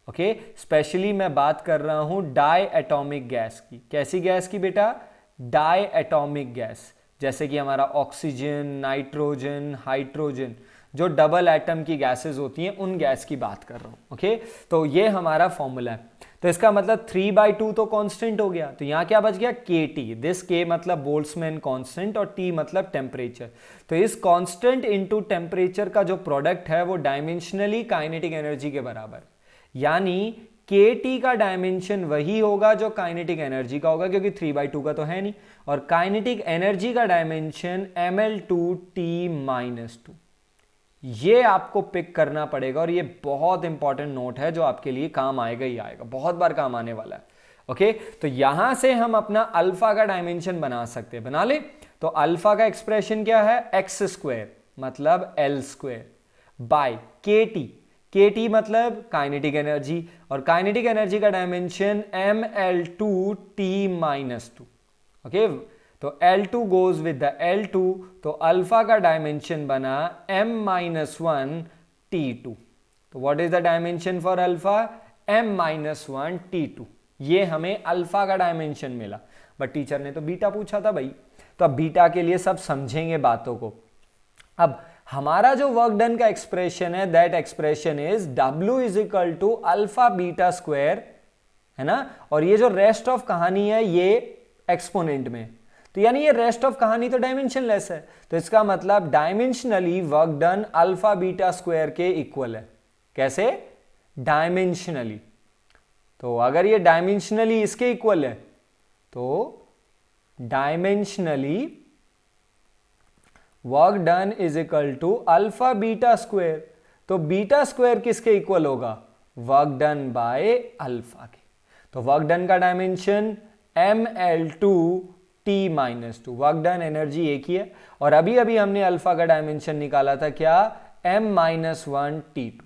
Speaker 1: Okay, specially मैं बात कर रहा हूं डाई एटॉमिक गैस की। कैसी गैस की बेटा? डाई एटॉमिक गैस, जैसे कि हमारा ऑक्सीजन, नाइट्रोजन, हाइड्रोजन, जो डबल एटम की गैसेस होती हैं, उन गैस की बात कर रहा हूं। ओके, तो ये हमारा फॉर्मूला है। तो इसका मतलब 3/2 तो कांस्टेंट हो गया, तो यहां क्या बच गया? kT। दिस k मतलब बोल्ट्जमैन कांस्टेंट और T मतलब टेम्परेचर। तो इस कांस्टेंट इनटू टेम्परेचर का जो प्रोडक्ट है वो डायमेंशनली काइनेटिक एनर्जी के बराबर, यानी kT का डायमेंशन वही होगा जो काइनेटिक एनर्जी का होगा, क्योंकि 3/2 का तो है नहीं, और काइनेटिक एनर्जी का डायमेंशन ml2T-2। ये आपको पिक करना पड़ेगा, और ये बहुत इंपॉर्टेंट नोट है जो आपके लिए काम आएगा ही आएगा, बहुत बार काम आने वाला है। ओके तो यहां से हम अपना अल्फा का डायमेंशन बना सकते हैं, बना ले। तो अल्फा का एक्सप्रेशन क्या है, एक्स स्क्वायर मतलब L square by K T, K T मतलब काइनेटिक एनर्जी, और काइनेटिक एनर्जी का dimension M L two T minus two. Okay तो L2 goes with the L2, तो अल्फा का डायमेंशन बना m minus one T two. तो what is the dimension for alpha, m minus one T two. ये हमें अल्फा का डायमेंशन मिला, बट टीचर ने तो बीटा पूछा था भाई। तो अब बीटा के लिए सब समझेंगे बातों को। अब हमारा जो वर्क डन का एक्सप्रेशन है, that expression is W is equal to alpha beta square, है ना। और ये जो रेस्ट ऑफ कहानी है ये एक्सपोनेंट में, तो यानी ये रेस्ट ऑफ कहानी तो डायमेंशन लेस है, तो इसका मतलब dimensionally work done alpha beta square के इक्वल है। कैसे, डायमेंशनली। तो अगर ये डायमेंशनली इसके इक्वल है तो dimensionally work done is equal to alpha beta square. तो बीटा स्क्वायर किसके इक्वल होगा, वर्क डन बाय अल्फा के। तो वर्क डन का dimension ml2 t minus two, work done energy एक ही है, और अभी अभी हमने अल्फा का डायमेंशन निकाला था क्या, m minus one T two.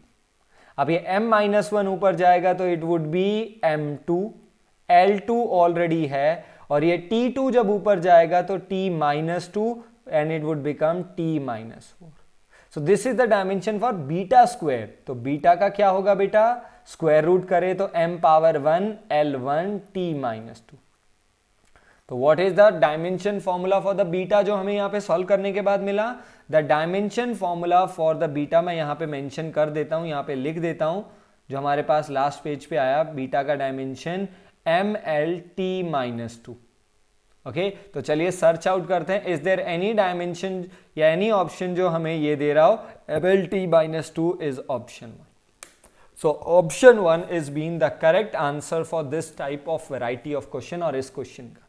Speaker 1: अब ये m माइनस वन ऊपर जाएगा तो it would B m2, L2 already है, और ये T2 जब ऊपर जाएगा तो T minus two and it would become T minus four. So this is the dimension for beta square. तो बीटा का क्या होगा बेटा, स्क्वायर रूट करे तो m power 1 L1 T minus two. तो what is the dimension formula for the beta जो हमें यहां पे सॉल्व करने के बाद मिला, the dimension formula for the beta मैं यहां पे मेंशन कर देता हूं, यहां पे लिख देता हूं, जो हमारे पास लास्ट पेज पे आया, बीटा का dimension mlt minus two. Okay तो चलिए सर्च आउट करते हैं, इज देयर एनी डायमेंशन या एनी ऑप्शन जो हमें ये दे रहा हो, mlt minus two is option one. So option 1 is being the correct answer for this type of variety of question or is question का।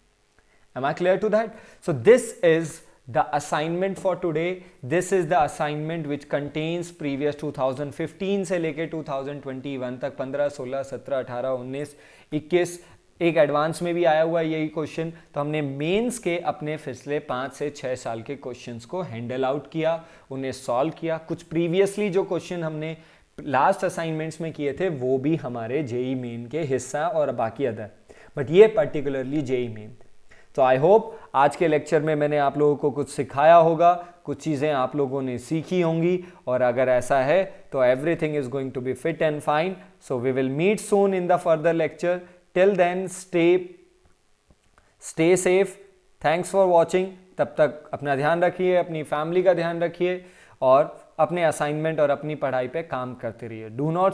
Speaker 1: Am I clear to that? So this is the assignment for today. This is the assignment which contains previous 2015 से लेके 2021 तक 15, 16, 17, 18, 19, 21, एक एडवांस में भी आया हुआ यही क्वेश्चन। तो हमने मेंस के अपने पिछले 5 से 6 साल के क्वेश्चंस को हैंडल आउट किया, उन्हें सॉल्व किया। कुछ प्रीवियसली जो क्वेश्चन हमने लास्ट असाइनमेंट्स में किए थे वो भी हमारे जेई मेन के हिस्सा और बाकी अदर, बट ये पर्टिकुलरली जेई मेन थे। तो आई होप आज के लेक्चर में मैंने आप लोगों को कुछ सिखाया होगा, कुछ चीज़ें आप लोगों ने सीखी होंगी, और अगर ऐसा है तो everything is going to be fit and fine. So we will meet soon in the further lecture. Till then stay safe. Thanks for watching. तब तक अपना ध्यान रखिए, अपनी फैमिली का ध्यान रखिए, और अपने असाइनमेंट और अपनी पढ़ाई पे काम करते रहिए। Do not